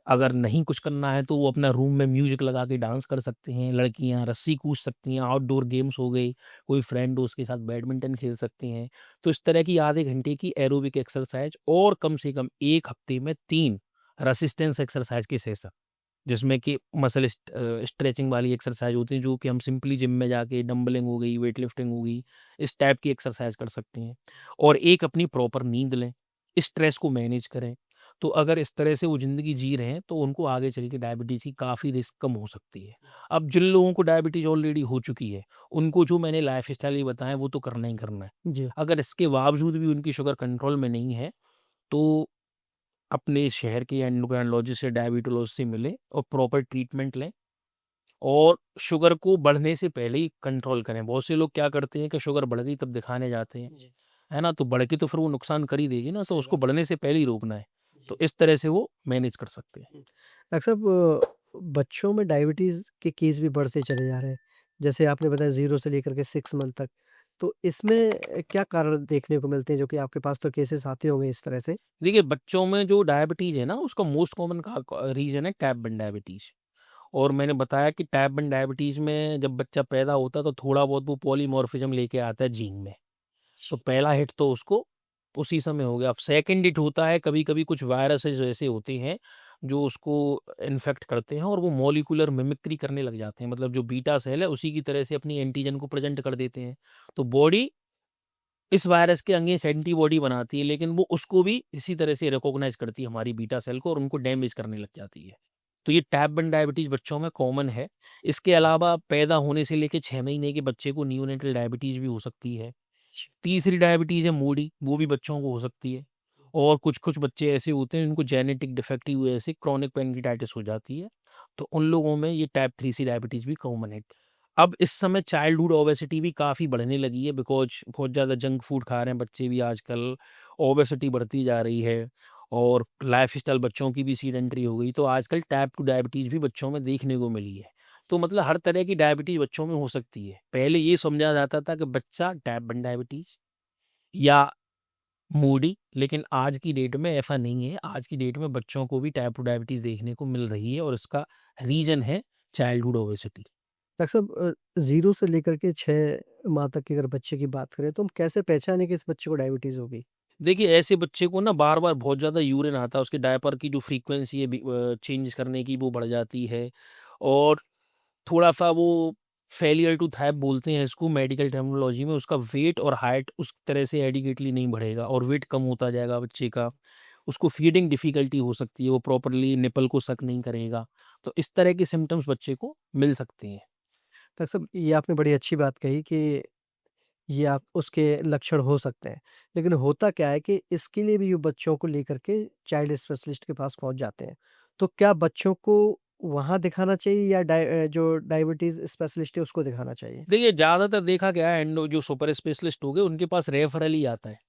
अगर नहीं कुछ करना है, तो वो अपना रूम में म्यूज़िक लगा के डांस कर सकते हैं। लड़कियाँ रस्सी कूद सकती हैं, आउटडोर गेम्स हो गई, कोई फ्रेंड हो उसके साथ बैडमिंटन खेल सकती हैं। तो इस तरह की आधे घंटे की एरोबिक एक्सरसाइज, और कम से कम 1 हफ्ते में 3 रेसिस्टेंस एक्सरसाइज के सेशन, जिसमें कि मसल स्ट्रेचिंग वाली एक्सरसाइज होती है, जो कि हम सिंपली जिम में जाके डंबलिंग हो गई, वेट लिफ्टिंग हो गई, इस टाइप की एक्सरसाइज कर सकते हैं। और एक अपनी प्रॉपर नींद लें, स्ट्रेस को मैनेज करें। तो अगर इस तरह से वो ज़िंदगी जी रहे हैं, तो उनको आगे चल के डायबिटीज़ की काफ़ी रिस्क कम हो सकती है। अब जिन लोगों को डायबिटीज़ ऑलरेडी हो चुकी है, उनको जो मैंने लाइफ़स्टाइल ये बताएँ, वो तो करना ही करना है। जी। अगर इसके बावजूद भी उनकी शुगर कंट्रोल में नहीं है, तो अपने शहर के एंडोक्राइनोलॉजिस्ट से, डायबिटोलॉजिस्ट से मिलें और प्रॉपर ट्रीटमेंट लें, और शुगर को बढ़ने से पहले ही कंट्रोल करें। बहुत से लोग क्या करते हैं कि शुगर बढ़ गई तब दिखाने जाते हैं, जी। है ना? तो बढ़ के तो फिर वो नुकसान कर ही देगी ना, तो सही उसको बात। बढ़ने से पहले ही रोकना है। तो जी। इस तरह से वो मैनेज कर सकते हैं। हुँ। डॉक्टर साहब बच्चों में डायबिटीज़ के केस भी बढ़ते चले जा रहे हैं। जैसे आपने बताया 0 से लेकर के 6 मंथ तक। तो इसमें क्या कारण देखने को मिलते हैं जो कि आपके पास तो केसेस आते होंगे इस तरह से? देखिए, बच्चों में जो डायबिटीज़ है ना, उसका मोस्ट कॉमन रीज़न है टाइप 1 डायबिटीज़। और मैंने बताया कि टाइप 1 डायबिटीज़ में जब बच्चा पैदा होता है, तो थोड़ा बहुत वो पॉलीमॉर्फिज़म लेके आता है जीन में। तो पहला हिट तो उसको उसी समय हो गया। अब सेकंड हिट होता है, कभी-कभी कुछ वायरसेस ऐसे होते हैं, जो उसको इन्फेक्ट करते हैं, और वो मॉलिक्यूलर मिमिक्री करने लग जाते हैं। मतलब जो बीटा सेल है, उसी की तरह से अपनी एंटीजन को प्रेज़ेंट कर देते हैं। तो बॉडी इस वायरस के अगेंस्ट एंटीबॉडी बनाती है, लेकिन वो उसको भी इसी तरह से रिकॉग्नाइज़ करती है हमारी बीटा सेल को और उनको डैमेज करने लग जाती है। तो ये टाइप 1 डायबिटीज़ बच्चों में कॉमन है। इसके अलावा पैदा होने से लेके 6 महीने के बच्चे को नियोनेटल डायबिटीज़ भी हो सकती है। तीसरी डायबिटीज़ है मूडी, वो भी बच्चों को हो सकती है। और कुछ-कुछ बच्चे ऐसे होते हैं जिनको जेनेटिक डिफेक्ट की वजह से क्रोनिक पैनक्रियाटाइटिस हो जाती है। तो उन लोगों में ये टाइप 3C डायबिटीज़ भी कॉमन है। अब इस समय चाइल्डहुड ओबेसिटी भी काफ़ी बढ़ने लगी है बिकॉज़ बहुत ज़्यादा जंक फूड खा रहे हैं बच्चे भी आजकल, ओबेसिटी बढ़ती जा रही है और लाइफ़स्टाइल बच्चों की भी सीडेंटरी हो गई। तो आजकल टाइप 2 डायबिटीज़ भी बच्चों में देखने को मिली है। तो मतलब हर तरह की डायबिटीज़ बच्चों में हो सकती है। पहले ये समझा जाता था कि बच्चा टाइप 1 डायबिटीज़ या मूडी, लेकिन आज की डेट में ऐसा नहीं है। आज की डेट में बच्चों को भी टाइप 2 डायबिटीज़ देखने को मिल रही है और इसका रीज़न है चाइल्डहुड ओबेसिटी। डॉक्टर साहब 0 से लेकर के 6 माह तक की अगर बच्चे की बात करें तो हम कैसे पहचानें कि इस बच्चे को डायबिटीज़ हो गई? देखिए, ऐसे बच्चे को ना बार-बार बहुत ज़्यादा यूरिन आता है, उसके डायपर की जो फ्रीक्वेंसी है चेंज करने की वो बढ़ जाती है और थोड़ा-सा वो फेलियर टू थ्राइव बोलते हैं इसको मेडिकल टर्मिनोलॉजी में, उसका वेट और हाइट उस तरह से एडिक्वेटली नहीं बढ़ेगा और वेट कम होता जाएगा बच्चे का। उसको फीडिंग डिफ़िकल्टी हो सकती है, वो प्रॉपर्ली निपल को सक नहीं करेगा। तो इस तरह के सिम्पटम्स बच्चे को मिल सकते हैं। डॉक्टर साहब ये आपने बड़ी अच्छी बात कही कि ये आप उसके लक्षण हो सकते हैं। लेकिन होता क्या है कि इसके लिए भी ये बच्चों को लेकर के चाइल्ड स्पेशलिस्ट के पास पहुँच जाते हैं। तो क्या बच्चों को वहाँ दिखाना चाहिए या जो डायबिटीज़ स्पेशलिस्ट है उसको दिखाना चाहिए? देखिए, ज़्यादातर देखा गया है एंडो जो सुपर स्पेशलिस्ट हो गए, उनके पास रेफरल ही आता है।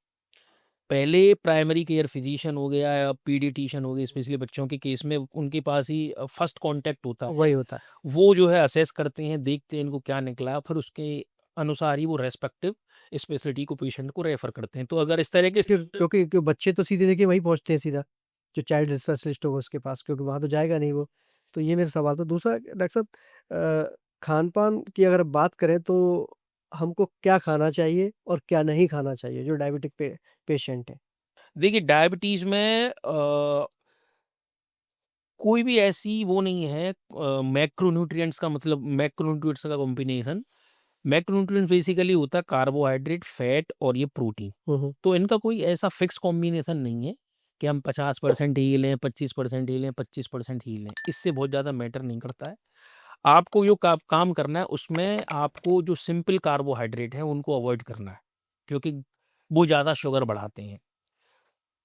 पहले प्राइमरी केयर फिजिशियन हो गया या पीडियाट्रिशियन हो गए, स्पेशली बच्चों के केस में उनके पास ही फर्स्ट कॉन्टैक्ट होता है। वही होता है। वो जो है असेस करते हैं, देखते हैं इनको क्या निकला, फिर उसके अनुसार ही वो रेस्पेक्टिव स्पेशलिटी को पेशेंट को रेफर करते हैं। तो अगर इस तरह के क्योंकि बच्चे तो सीधे देखिए वहीं पहुँचते हैं सीधा, जो चाइल्ड स्पेशलिस्ट होगा उसके पास क्योंकि वहाँ तो जाएगा नहीं वो। तो ये मेरा सवाल था। दूसरा डॉक्टर साहब खान-पान की अगर बात करें तो हमको क्या खाना चाहिए और क्या नहीं खाना चाहिए जो डायबिटिक पेशेंट है? देखिए डायबिटीज़ में कोई भी ऐसी वो नहीं है मैक्रोन्यूट्रिएंट्स का मतलब मैक्रोन्यूट्रिएंट्स का कॉम्बिनेशन। मैक्रोन्यूट्रिएंट्स बेसिकली होता है कार्बोहाइड्रेट, फैट और ये प्रोटीन। हुँ, हुँ। तो इनका कोई ऐसा फिक्स कॉम्बिनेशन नहीं है कि हम 50% ही लें, 25% ही लें, 25% ही लें। इससे बहुत ज़्यादा मैटर नहीं करता है। आपको जो काम करना है उसमें आपको जो सिंपल कार्बोहाइड्रेट है उनको अवॉइड करना है, क्योंकि वो ज़्यादा शुगर बढ़ाते हैं।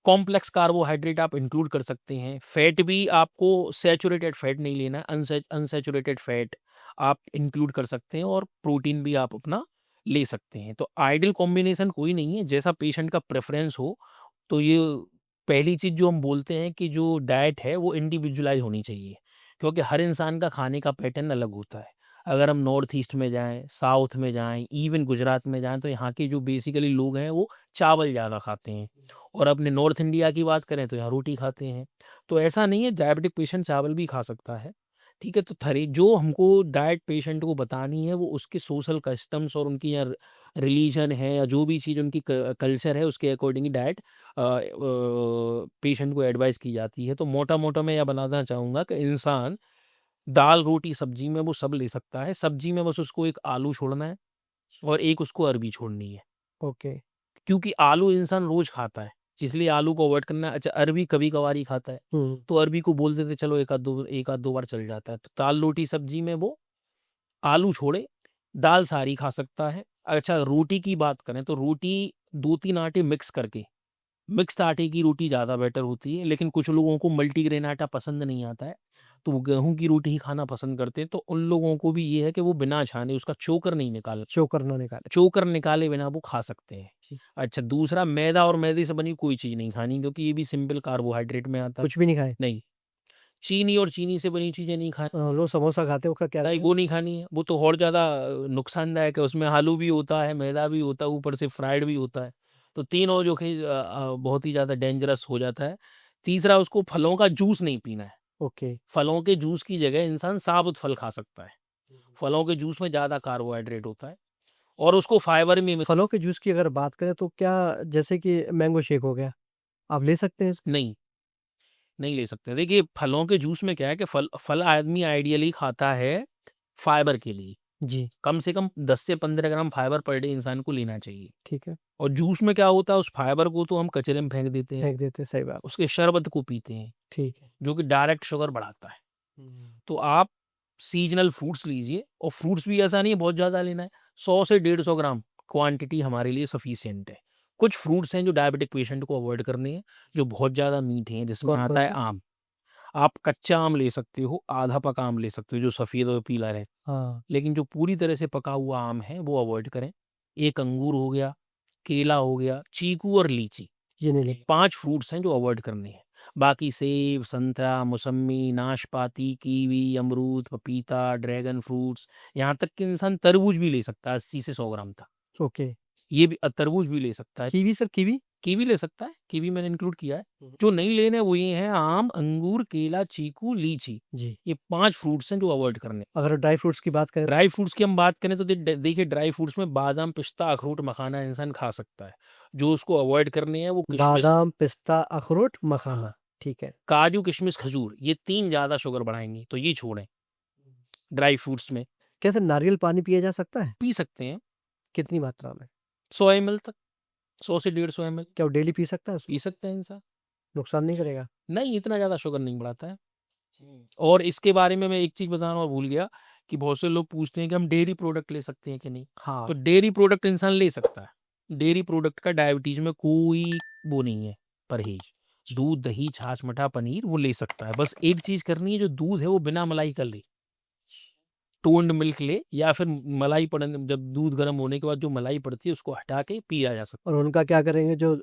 कॉम्प्लेक्स कार्बोहाइड्रेट आप इंक्लूड कर सकते हैं। फैट भी आपको सैचुरेटेड फैट नहीं लेना है, अनसैचुरेटेड फैट आप इंक्लूड कर सकते हैं और प्रोटीन भी आप अपना ले सकते हैं। तो आइडियल कॉम्बिनेशन कोई नहीं है, जैसा पेशेंट का प्रेफ़रेंस हो। तो ये पहली चीज़ जो हम बोलते हैं कि जो डाइट है वो इंडिविजुअलाइज़ होनी चाहिए, क्योंकि हर इंसान का खाने का पैटर्न अलग होता है। अगर हम नॉर्थ ईस्ट में जाएँ, साउथ में जाएँ, इवन गुजरात में जाएँ, तो यहाँ के जो बेसिकली लोग हैं वो चावल ज़्यादा खाते हैं। और अपने नॉर्थ इंडिया की बात करें तो यहाँ रोटी खाते हैं। तो ऐसा नहीं है डायबिटिक पेशेंट चावल भी खा सकता है। ठीक है? तो थरी जो हमको डाइट पेशेंट को बतानी है वो उसके सोशल कस्टम्स और उनकी या रिलीजन है या जो भी चीज़ उनकी क कल्चर है उसके अकॉर्डिंग ही डाइट पेशेंट को एडवाइस की जाती है। तो मोटा-मोटा मैं यह बताना चाहूँगा कि इंसान दाल, रोटी, सब्ज़ी में वो सब ले सकता है। सब्ज़ी में बस उसको एक आलू छोड़ना है और एक उसको अरबी छोड़नी है। ओके। क्योंकि आलू इंसान रोज़ खाता है, इसलिए आलू को अवॉइड करना है। अच्छा अरबी कभी-कभार ही खाता है, हुँ। तो अरबी को बोल देते चलो 1 आध 2 बार चल जाता है। तो दाल, रोटी, सब्ज़ी में वो आलू छोड़े, दाल सारी खा सकता है। अच्छा रोटी की बात करें तो रोटी 2-3 आटे मिक्स करके, मिक्स्ड आटे की रोटी ज़्यादा बेटर होती है, लेकिन कुछ लोगों को मल्टीग्रेन आटा पसंद नहीं आता है, तो वो गेहूँ की रोटी ही खाना पसंद करते हैं। तो उन लोगों को भी ये है कि वो बिना छाने उसका चोकर नहीं निकाल शो करना निकाले। चोकर निकाले बिना वो खा सकते हैं। जी। अच्छा दूसरा मैदा और मैदे से बनी कोई चीज़ नहीं खानी क्योंकि ये भी सिंपल कार्बोहाइड्रेट में आता है। कुछ भी नहीं खाएँ? नहीं, चीनी और चीनी से बनी चीज़ें नहीं खानी। लोग समोसा खाते हैं, उसका क्या नहीं, करें? वो नहीं खानी है। वो तो और ज़्यादा नुकसानदायक है। उसमें आलू भी होता है, मैदा भी होता है, ऊपर से फ्राइड भी होता है। तो तीनों जो कि बहुत ही ज़्यादा डेंजरस हो जाता है। तीसरा उसको फलों का जूस नहीं पीना है। ओके। फलों के जूस की जगह इंसान साबुत फल खा सकता है। फलों के जूस में ज़्यादा कार्बोहाइड्रेट होता है और उसको फाइबर भी मिल फलों के जूस की अगर बात करें तो क्या जैसे कि मैंगो शेक हो गया, आप ले सकते हैं इसको? नहीं, नहीं ले सकते। देखिए फलों के जूस में क्या है कि फल फल आदमी आइडियली खाता है फाइबर के लिए। जी, कम से कम 10 से 15 ग्राम फाइबर पर डे इंसान को लेना चाहिए। ठीक है। और जूस में क्या होता है, उस फाइबर को तो हम कचरे में फेंक देते हैं, फेंक देते हैं, सही बात। उसके शरबत को पीते हैं, ठीक है। जो कि डायरेक्ट शुगर बढ़ाता है। हुँ। तो आप सीज़नल फ्रूट्स लीजिए, और फ्रूट्स भी ऐसा नहीं है बहुत ज़्यादा लेना है, 100 से 150 ग्राम क्वांटिटी हमारे लिए सफिशिएंट है। कुछ फ्रूट्स हैं जो डायबिटिक पेशेंट को अवॉइड करने हैं, जो बहुत ज़्यादा मीठे हैं, जिसमें कौन-कौन आता है से? आम। आप कच्चा आम ले सकते हो, आधा पका आम ले सकते हो, जो सफ़ेद और पीला रहे। हाँ, लेकिन जो पूरी तरह से पका हुआ आम है, वो अवॉइड करें। एक अंगूर हो गया, केला हो गया, चीकू और लीची, ये नहीं ये लेना। 5 फ्रूट्स हैं जो अवॉइड करने हैं। बाकी सेब, संतरा, मौसम्मी, नाशपाती, कीवी, अमरूद, पपीता, ड्रैगन फ्रूट्स, यहाँ तक कि इंसान तरबूज भी ले सकता है 80 से 100 ग्राम तक। ओके। ये भी तरबूज भी ले सकता है। Kiwi sir, kiwi? कीवी ले सकता है, कीवी मैंने इंक्लूड किया है। हुँ, जो नहीं लेने वो ये हैं आम, अंगूर, केला, चीकू, लीची। जी। ये 5 फ्रूट्स हैं जो अवॉइड करने। अगर ड्राई फ्रूट्स की बात करें तो? ड्राई फ्रूट्स की हम बात करें तो देखिए ड्राई फ्रूट्स में बादाम, पिस्ता, अखरोट, मखाना इंसान खा सकता है। जो उसको अवॉइड करने हैं वो किशमिश, बादाम, पिस्ता, अखरोट, मखाना, ठीक है। काजू, किशमिश, खजूर, ये 3 ज़्यादा शुगर बढ़ाएँगी, तो ये छोड़ें ड्राई फ्रूट्स में। क्या सर नारियल पानी पिया जा सकता है? पी सकते हैं कितनी मात्रा में? 100 एमएल तक, 100 से 150 एमएल क्या वो डेली पी सकता है पी उसको? सकते हैं इंसान। नुकसान नहीं करेगा? नहीं, इतना ज़्यादा शुगर नहीं बढ़ाता है। और इसके बारे में मैं एक चीज़ बताना और भूल गया कि बहुत से लोग पूछते हैं कि हम डेयरी प्रोडक्ट ले सकते हैं कि नहीं? हाँ। तो डेयरी प्रोडक्ट इंसान ले सकता है। डेयरी प्रोडक्ट का डायबिटीज़ में कोई वो नहीं है परहेज़। दूध, दही, छाछ, मठा, पनीर वो ले सकता है। बस एक चीज़ करनी है, जो दूध है वो बिना मलाई का ले। टोन्ड मिल्क ले, या फिर मलाई पड़न जब दूध गर्म होने के बाद जो मलाई पड़ती है उसको हटा के पिया जा सकता और उनका क्या करेंगे जो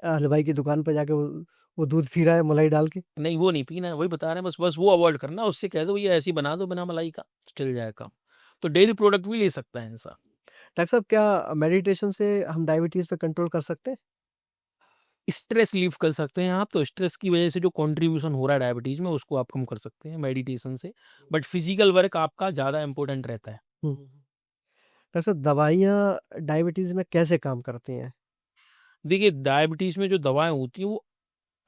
हलवाई की दुकान पे जाके वो दूध पी रहा है मलाई डाल के? है। नहीं, वो नहीं पीना है, वही बता रहे हैं, बस बस वो अवॉइड करना है। उससे कह दो भैया ऐसे ही बना दो बिना मलाई का, चल जाएगा काम। तो डेयरी प्रोडक्ट भी ले सकता है इंसान। डॉक्टर साहब क्या मेडिटेशन से हम डायबिटीज़ पे कंट्रोल कर सकते हैं? स्ट्रेस रिलीफ़ कर सकते हैं आप, तो स्ट्रेस की वज़ह से जो कंट्रीब्यूशन हो रहा है डायबिटीज़ में उसको आप कम कर सकते हैं मेडिटेशन से। बट फिज़िकल वर्क आपका ज़्यादा इम्पोर्टेंट रहता है। हुँ। डॉक्टर साहब दवाइयाँ डायबिटीज़ में कैसे काम करती हैं? देखिए डायबिटीज़ में जो दवाएँ होती हैं वो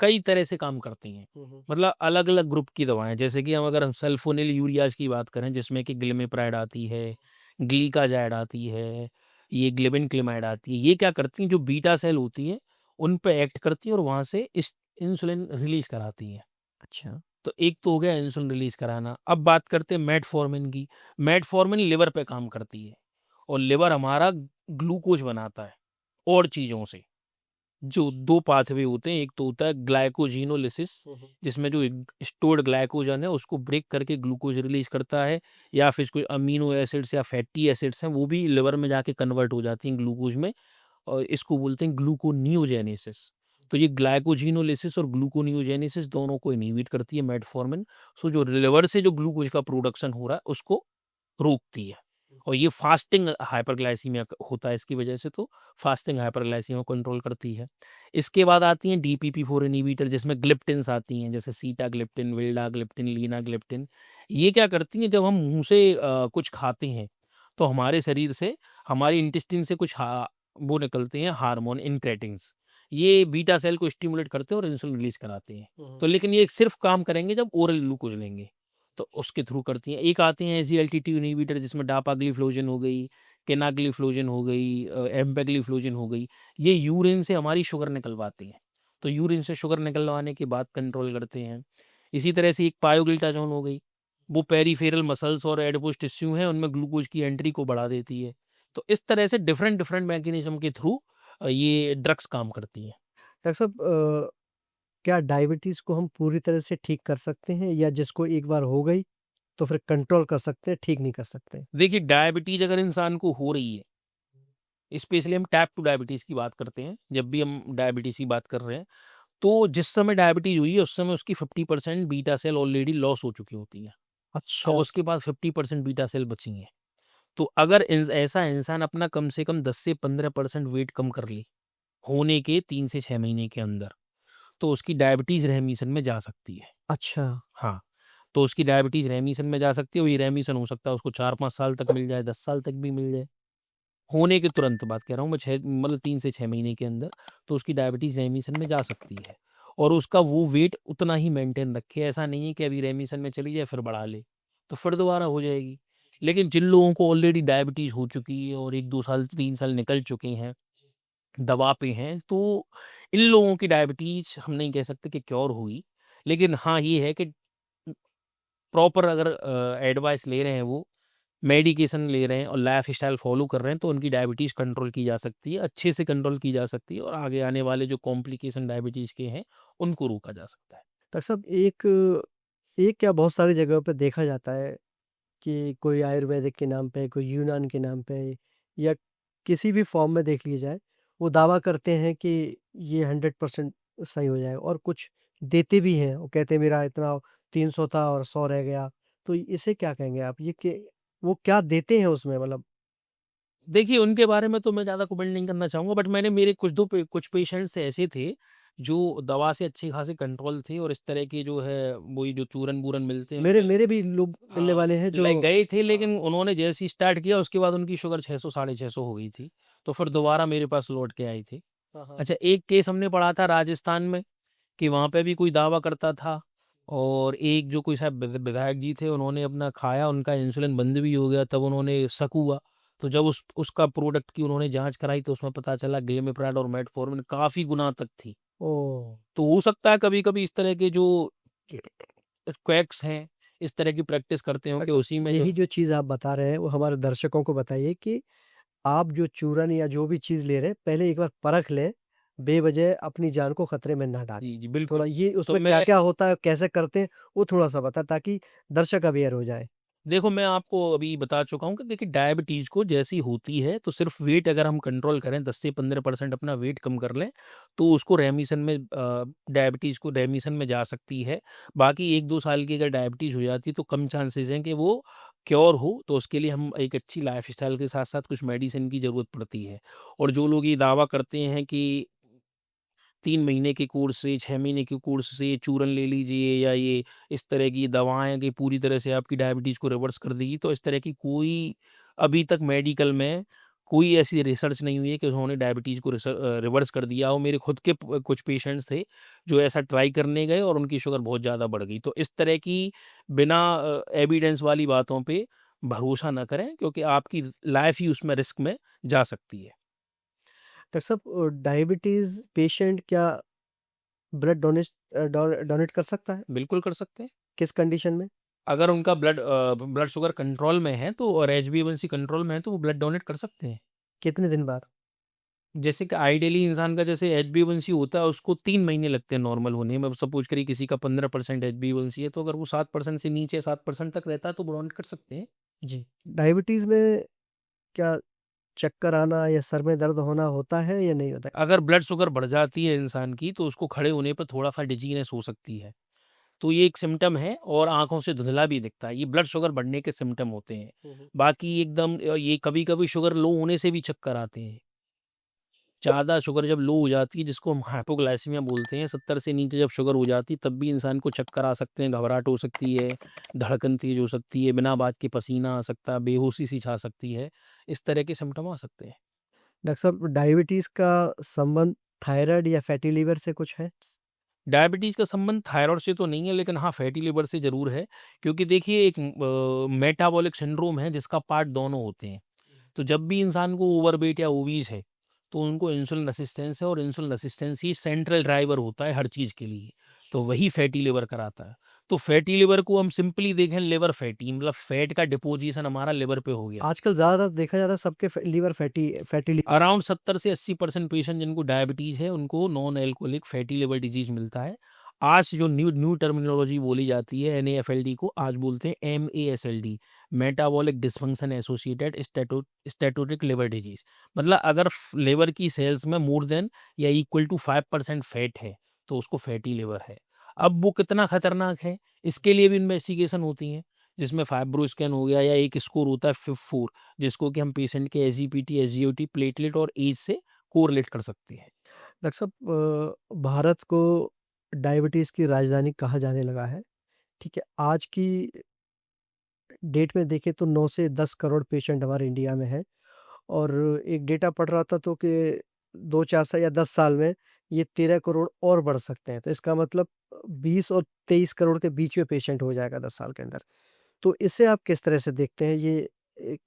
कई तरह से काम करती हैं। हुँ, हुँ। मतलब अलग-अलग ग्रुप की दवाएँ, जैसे कि हम सल्फ़ोनिल यूरियाज़ की बात करें, जिसमें कि ग्लिमिप्राइड आती है, ग्लीकाजाइड आती है, ये ग्लिबिन-क्लिमाइड आती है। ये क्या करती हैं, जो बीटा सेल होती हैं, उन पे एक्ट करती हैं और वहाँ से इस इंसुलिन रिलीज़ कराती हैं। अच्छा। तो एक तो हो गया इंसुलिन रिलीज़ कराना। अब बात करते हैं मेटफॉर्मिन की। मेटफॉर्मिन लिवर पे काम करती है, और लिवर हमारा ग्लूकोज़ बनाता है और चीज़ों से। जो 2 पाथवे होते हैं, एक तो होता है ग्लाइकोजेनोलिसिस, हुँ, हुँ। जिसमें जो स्टोर्ड ग्लाइकोजन है उसको ब्रेक करके ग्लूकोज़ रिलीज़ करता है, या फिर कोई अमीनो एसिड्स या फैटी एसिड्स हैं वो भी लिवर में जाके कन्वर्ट हो जाती हैं ग्लूकोज़ में, और इसको बोलते हैं ग्लूकोनियोजेनेसिस। तो ये ग्लाइकोजेनोलिसिस और ग्लूकोनियोजेनेसिस दोनों को इनहिबिट करती है मेटफॉर्मिन। सो जो लिवर से जो ग्लूकोज़ का प्रोडक्शन हो रहा है उसको रोकती है, और ये फास्टिंग हाइपरग्लाइसीमिया होता है इसकी वजह से, तो फास्टिंग हाइपरग्लाइसीमिया को कंट्रोल करती है। इसके बाद आती हैं डीपीपी-4 इनहिबिटर, जिसमें ग्लिप्टिन्स आती हैं, जैसे सीटाग्लिप्टिन, विल्डाग्लिप्टिन, लीनाग्लिप्टिन। ये क्या करती हैं, जब हम मुँह से कुछ खाते हैं तो हमारे शरीर से, हमारे इंटेस्टाइन से कुछ वो निकलते हैं हार्मोन इंक्रेटिन्स। ये बीटा सेल को स्टिमुलेट करते हैं और इंसुलिन रिलीज़ कराते हैं। हुँ, हुँ। तो लेकिन ये सिर्फ़ काम करेंगे जब ओरल ग्लूकोज़ लेंगे। तो उसके थ्रू करती हैं। एक आते हैं एसजीएलटी2 इनहिबिटर, जिसमें डापाग्लिफ्लोज़िन हो गई, केनाग्लिफ्लोज़िन हो गई, एम्पेग्लिफ्लोज़िन हो गई। ये यूरिन से हमारी शुगर निकलवाती हैं। तो यूरिन से शुगर निकलवाने के बाद कंट्रोल करते हैं। इसी तरह से एक पायोग्लिटाज़ोन हो गई, वो पेरिफेरल मसल्स और एडिपोज टिश्यू हैं, उनमें ग्लूकोज़ की एंट्री को बढ़ा देती है। तो इस तरह से डिफरेंट डिफरेंट मैकेनिज़्म के थ्रू ये ड्रग्स काम करती हैं। डॉक्टर साहब क्या डायबिटीज़ को हम पूरी तरह से ठीक कर सकते हैं या जिसको एक बार हो गई तो फिर कंट्रोल कर सकते हैं, ठीक नहीं कर सकते? देखिए डायबिटीज़ अगर इंसान को हो रही है, स्पेशली हम टाइप 2 डायबिटीज़ की बात करते हैं, जब भी हम डायबिटीज़ की बात कर रहे हैं, तो जिस समय डायबिटीज़ हुई है, उस समय उसकी 50% बीटा सेल ऑलरेडी लॉस हो चुकी होती हैं। अब अच्छा। उसके बाद 50% बीटा सेल बची हैं। तो अगर ऐसा इंसान अपना कम से कम 10 से 15% वेट कम कर ले, होने के 3 से 6 महीने के अंदर, तो उसकी डायबिटीज़ रेमिशन में जा सकती है। अच्छा। हाँ, तो उसकी डायबिटीज़ रेमिशन में जा सकती है, वही रेमिशन हो सकता है उसको 4-5 साल तक मिल जाए, 10 साल तक भी मिल जाए। होने के तुरंत बात कह रहा हूँ मैं, 6 मतलब 3 से 6 महीने के अंदर, तो उसकी डायबिटीज़ रेमिशन में जा सकती है, और उसका वो वेट उतना ही मेंटेन रखे। ऐसा नहीं है कि अभी रेमिशन में चली जाए फिर बढ़ा ले। तो फिर दोबारा हो जाएगी। लेकिन जिन लोगों को ऑलरेडी डायबिटीज़ हो चुकी है और 1-2 साल, 3 साल निकल चुके हैं, दवा पे हैं, तो इन लोगों की डायबिटीज़ हम नहीं कह सकते कि क्योर हुई। लेकिन हाँ, ये है कि प्रॉपर अगर एडवाइस ले रहे हैं वो, मेडिकेशन ले रहे हैं और लाइफ़स्टाइल फ़ॉलो कर रहे हैं, तो उनकी डायबिटीज़ कंट्रोल की जा सकती है, अच्छे से कंट्रोल की जा सकती है और आगे आने वाले जो कॉम्प्लिकेशन डायबिटीज़ के हैं, उनको रोका जा सकता है। डॉक्टर साहब एक एक क्या बहुत सारी जगहों पे देखा जाता है कि कोई आयुर्वेदिक के नाम पे, कोई यूनान के नाम पे या किसी भी फ़ॉर्म में देख लिया जाए, वो दावा करते हैं कि ये 100% सही हो जाएगा और कुछ देते भी हैं। वो कहते हैं मेरा इतना 300 था और 100 रह गया। तो इसे क्या कहेंगे आप? ये कि वो क्या देते हैं उसमें मतलब? देखिए, उनके बारे में तो मैं ज़्यादा कमेंट नहीं करना चाहूँगा, बट मैंने मेरे कुछ पेशेंट्स ऐसे थे, जो दवा से अच्छे खासे कंट्रोल थे और इस तरह के जो है, वही जो चूरन-वूरन मिलते हैं मेरे उसमें मेरे भी लोग मिलने हाँ, वाले हैं जो लाइक गए थे, हाँ। लेकिन उन्होंने जैसे ही स्टार्ट किया, उसके बाद उनकी शुगर 600 साढ़े 600 हो गई थी। तो फिर दोबारा मेरे पास लौट के आई थी। हाँ, हाँ। अच्छा, एक केस हमने पढ़ा था राजस्थान में कि वहाँ पे भी कोई दावा करता था और एक जो कोई शायद विधायक जी थे, उन्होंने अपना खाया, उनका इंसुलिन बंद भी हो गया, तब उन्होंने शक हुआ। तो जब उसका प्रोडक्ट की उन्होंने जाँच कराई, तो उसमें पता चला ग्लिमिप्राड और मेटफॉर्मिन काफ़ी गुना तक थी। ओह! तो हो सकता है कभी-कभी इस तरह के जो क्वैक्स हैं, इस तरह की प्रैक्टिस करते हों कि अच्छा, उसी में जो यही जो चीज़ आप बता रहे हैं, वो हमारे दर्शकों को बताइए कि आप जो चूरन या जो भी चीज़ ले रहे हैं, पहले एक बार परख लें, बेवजह अपनी जान को खतरे में ना डालें। जी, जी, बिल्कुल। थोड़ा ये तो उसमें मैं क्या-क्या होता है, कैसे करते हैं, वो थोड़ा-सा बताएँ ताकि दर्शक अवेयर हो जाएँ। देखो, मैं आपको अभी बता चुका हूँ कि देखिए, डायबिटीज़ को जैसी होती है, तो सिर्फ़ वेट अगर हम कंट्रोल करें, 10 से 15% अपना वेट कम कर लें, तो उसको रेमिशन में डायबिटीज़ को रेमिशन में जा सकती है। बाकी 1-2 साल की अगर डायबिटीज़ हो जाती है, तो कम चांसेज़ हैं कि वो क्योर हो, तो उसके लिए हम एक अच्छी लाइफ़स्टाइल के साथ-साथ कुछ मेडिसिन की ज़रूरत पड़ती है। और जो लोग ये दावा करते हैं कि 3 महीने के कोर्स से, 6 महीने के कोर्स से चूरन ले लीजिए या ये इस तरह की दवाएँ कि पूरी तरह से आपकी डायबिटीज़ को रिवर्स कर देगी, तो इस तरह की कोई अभी तक मेडिकल में कोई ऐसी रिसर्च नहीं हुई है कि उन्होंने डायबिटीज़ को रिवर्स कर दिया हो। मेरे खुद के कुछ पेशेंट्स थे, जो ऐसा ट्राई करने गए और उनकी शुगर बहुत ज़्यादा बढ़ गई। तो इस तरह की बिना एविडेंस वाली बातों पे भरोसा ना करें, क्योंकि आपकी लाइफ़ ही उसमें रिस्क में जा सकती है। डॉक्टर साहब डायबिटीज़ पेशेंट क्या ब्लड डोनेट कर सकता है? बिल्कुल कर सकते हैं। किस कंडीशन में? अगर उनका ब्लड शुगर कंट्रोल में है, तो और एचबीएवंसी कंट्रोल में है, तो वो ब्लड डोनेट कर सकते हैं। कितने दिन बाद? जैसे कि आइडियली इंसान का जैसे एचबीएवंसी होता है, उसको 3 महीने लगते हैं नॉर्मल होने में। अब सपोज़ करिए किसी का 15% एचबीएवंसी है, तो अगर वो 7% से नीचे 7% तक रहता है, तो वो डोनेट कर सकते हैं। जी। डायबिटीज़ में क्या चक्कर आना या सर में दर्द होना होता है या नहीं होता है? अगर ब्लड शुगर बढ़ जाती है इंसान की, तो उसको खड़े होने पे थोड़ा-सा डिज़ीनेस हो सकती है। तो ये एक सिम्पटम है और आँखों से धुंधला भी दिखता है। ये ब्लड शुगर बढ़ने के सिम्पटम होते हैं। हुँ, हुँ। बाकी एकदम ये कभी-कभी शुगर लो होने से भी चक्कर आते हैं। ज़्यादा शुगर जब लो हो जाती है, जिसको हम हाइपोग्लाइसेमिया बोलते हैं, 70 से नीचे जब शुगर हो जाती है, तब भी इंसान को चक्कर आ सकते हैं, घबराहट हो सकती है, धड़कन तेज़ हो सकती है, बिना बात के पसीना आ सकता है, बेहोशी-सी छा सकती है। इस तरह के सिम्पटम आ सकते हैं। डॉक्टर साहब डायबिटीज़ का संबंध थायराइड या फैटी लीवर से कुछ है? डायबिटीज़ का संबंध थायरॉइड से तो नहीं है, लेकिन हाँ, फैटी लिवर से ज़रूर है, क्योंकि देखिए एक मेटाबॉलिक सिंड्रोम है, जिसका पार्ट दोनों होते हैं। तो जब भी इंसान को ओवरवेट या ओबीज़ है, तो उनको इंसुलिन रेसिस्टेंस है और इंसुलिन रेसिस्टेंस ही सेंट्रल ड्राइवर होता है हर चीज़ के लिए। तो वही फैटी लिवर कराता है। तो फैटी लिवर को हम सिंपली देखें, लिवर फैटी मतलब फैट का डिपोज़िशन हमारा लिवर पे हो गया। आजकल ज़्यादातर देखा जाता है सबके लीवर फैटी ली अराउंड 70 से 80% पेशेंट जिनको डायबिटीज़ है, उनको non alcoholic fatty liver disease मिलता है। आज जो न्यू न्यू टर्मिनोलॉजी बोली जाती है एनएफएलडी को आज बोलते हैं MASLD, metabolic dysfunction associated steatotic liver disease. मतलब अगर लिवर की सेल्स में मोर देन या इक्वल टू 5% फैट है, तो उसको फैटी लिवर है। अब वो कितना खतरनाक है, इसके लिए भी इन्वेस्टिगेशन होती हैं, जिसमें फाइब्रो स्कैन हो गया या एक स्कोर होता है FIB-4, जिसको कि हम पेशेंट के एसजीपीटी, एसजीओटी, प्लेटलेट और एज से कोरिलेट कर सकते हैं। डॉक्टर साहब भारत को डायबिटीज़ की राजधानी कहा जाने लगा है, ठीक है? आज की डेट में देखें तो 9 से 10 करोड़ पेशेंट हमारे इंडिया में हैं और एक डेटा पढ़ रहा था तो कि 2-4 साल या 10 साल में ये 13 करोड़ और बढ़ सकते हैं। तो इसका मतलब 20 और 23 करोड़ के बीच में पेशेंट हो जाएगा 10 साल के अंदर। तो इसे आप किस तरह से देखते हैं? ये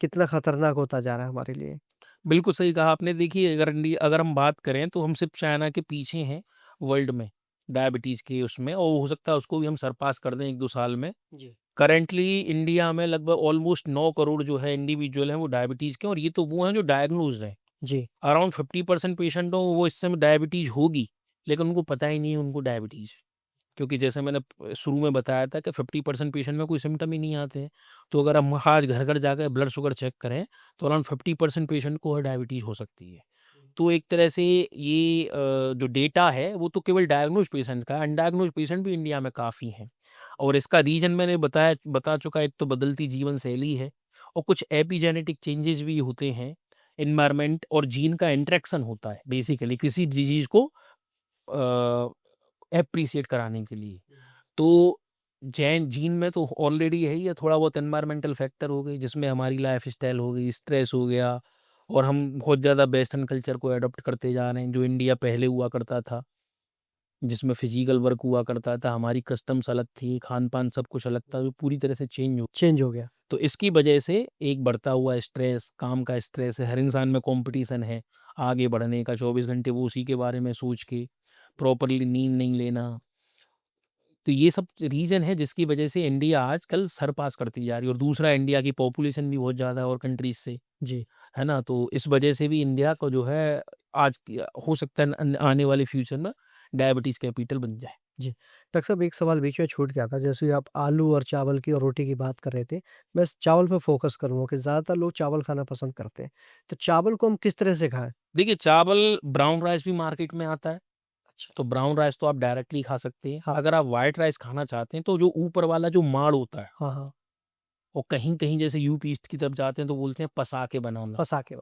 कितना खतरनाक होता जा रहा है हमारे लिए? बिल्कुल सही कहा आपने। देखिए अगर हम बात करें तो हम सिर्फ़ चाइना के पीछे हैं वर्ल्ड में, डायबिटीज़ के उसमें, और हो सकता है उसको भी हम सरपास कर दें 1-2 साल में। जी। करंटली इंडिया में लगभग ऑलमोस्ट 9 करोड़ जो है इंडिविजुअल हैं वो डायबिटीज़ के, और ये तो वो हैं जो डायग्नोज़्ड हैं। जी। अराउंड 50% पेशेंटों को वो इस समय डायबिटीज़ होगी, लेकिन उनको पता ही नहीं है उनको डायबिटीज़ है। क्योंकि जैसे मैंने शुरू में बताया था कि 50% पेशेंट में कोई सिम्पटम ही नहीं आते हैं। तो अगर हम आज घर-घर जाकर ब्लड शुगर चेक करें, तो अराउंड 50% पेशेंट को डायबिटीज़ हो सकती है। तो एक तरह से ये जो डेटा है वो तो केवल डायग्नोज़्ड पेशेंट का है, अनडायग्नोज़्ड पेशेंट भी इंडिया में काफ़ी हैं। और इसका रीज़न मैंने बता चुका, एक तो बदलती जीवन शैली है, और कुछ एपिजेनेटिक चेंजेस भी होते हैं। एनवायरनमेंट और जीन का इंटरेक्शन होता है बेसिकली किसी डिज़ीज़ को एप्रिशिएट कराने के लिए। तो जैन जीन में तो ऑलरेडी है ही है, थोड़ा बहुत एनवायरमेंटल फैक्टर हो गई, जिसमें हमारी लाइफ़स्टाइल हो गई, स्ट्रेस हो गया, और हम बहुत ज़्यादा वेस्टर्न कल्चर को अडॉप्ट करते जा रहे हैं, जो इंडिया पहले हुआ करता था, जिसमें फिजिकल वर्क हुआ करता था, हमारी कस्टम्स अलग थी, खान-पान सब कुछ अलग था, जो पूरी तरह से चेंज हो। चेंज हो गया। तो इसकी वजह से एक बढ़ता हुआ स्ट्रेस, काम का स्ट्रेस है, हर इंसान में कॉम्पिटिशन है आगे बढ़ने का, 24 घंटे वो उसी के बारे में सोच के, प्रॉपरली नींद नहीं लेना। तो ये सब रीज़न है जिसकी वजह से इंडिया आजकल सरपास करती जा रही है, और दूसरा इंडिया की पॉपुलेशन भी बहुत ज़्यादा है और कंट्रीज़ से, जी। है ना? तो इस वजह से भी इंडिया को जो है आज की हो सकता है आने वाले फ्यूचर में डायबिटीज़ कैपिटल बन जाए। जी। डॉक्टर साहब, एक सवाल बीच में छूट गया था, जैसे आप आलू और चावल की और रोटी की बात कर रहे थे। मैं चावल पे फ़ोकस करूँगा कि ज़्यादातर लोग चावल खाना पसंद करते हैं। तो चावल को हम किस तरह से खाएँ? देखिए, चावल ब्राउन राइस भी मार्केट में आता है, अच्छा। तो ब्राउन राइस तो आप डायरेक्टली खा सकते हैं। हाँ। अगर आप व्हाइट राइस खाना चाहते हैं, तो जो ऊपर वाला जो माड़ होता है, हाँ, हाँ। और कहीं-कहीं जैसे यूपी ईस्ट की तरफ जाते हैं तो बोलते हैं पसा के बनाना। फँसा के।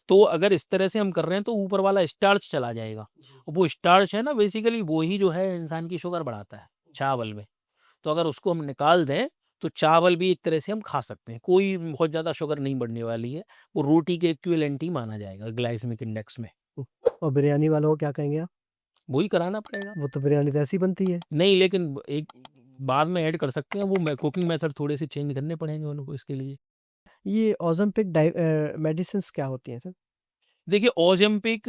तो अगर इस तरह से हम कर रहे हैं तो ऊपर वाला स्टार्च चला जाएगा। जी। और वो स्टार्च है ना, बेसिकली वो ही जो है इंसान की शुगर बढ़ाता है चावल में। तो अगर उसको हम निकाल दें तो चावल भी एक तरह से हम खा सकते हैं। कोई बहुत ज़्यादा शुगर नहीं बढ़ने वाली है। वो रोटी के इक्विवेलेंट ही माना जाएगा ग्लाइसेमिक इंडेक्स में। और बिरयानी वालों को क्या कहेंगे आप? वही कराना पड़ेगा। वो तो बिरयानी तो ऐसी बनती है। नहीं, लेकिन एक बाद में ऐड कर सकते हैं, वो कुकिंग मेथड थोड़े से चेंज करने पड़ेंगे उनको इसके लिए। ये ओज़ेम्पिक मेडिसिन्स क्या होती हैं सर? देखिए, ओज़ेम्पिक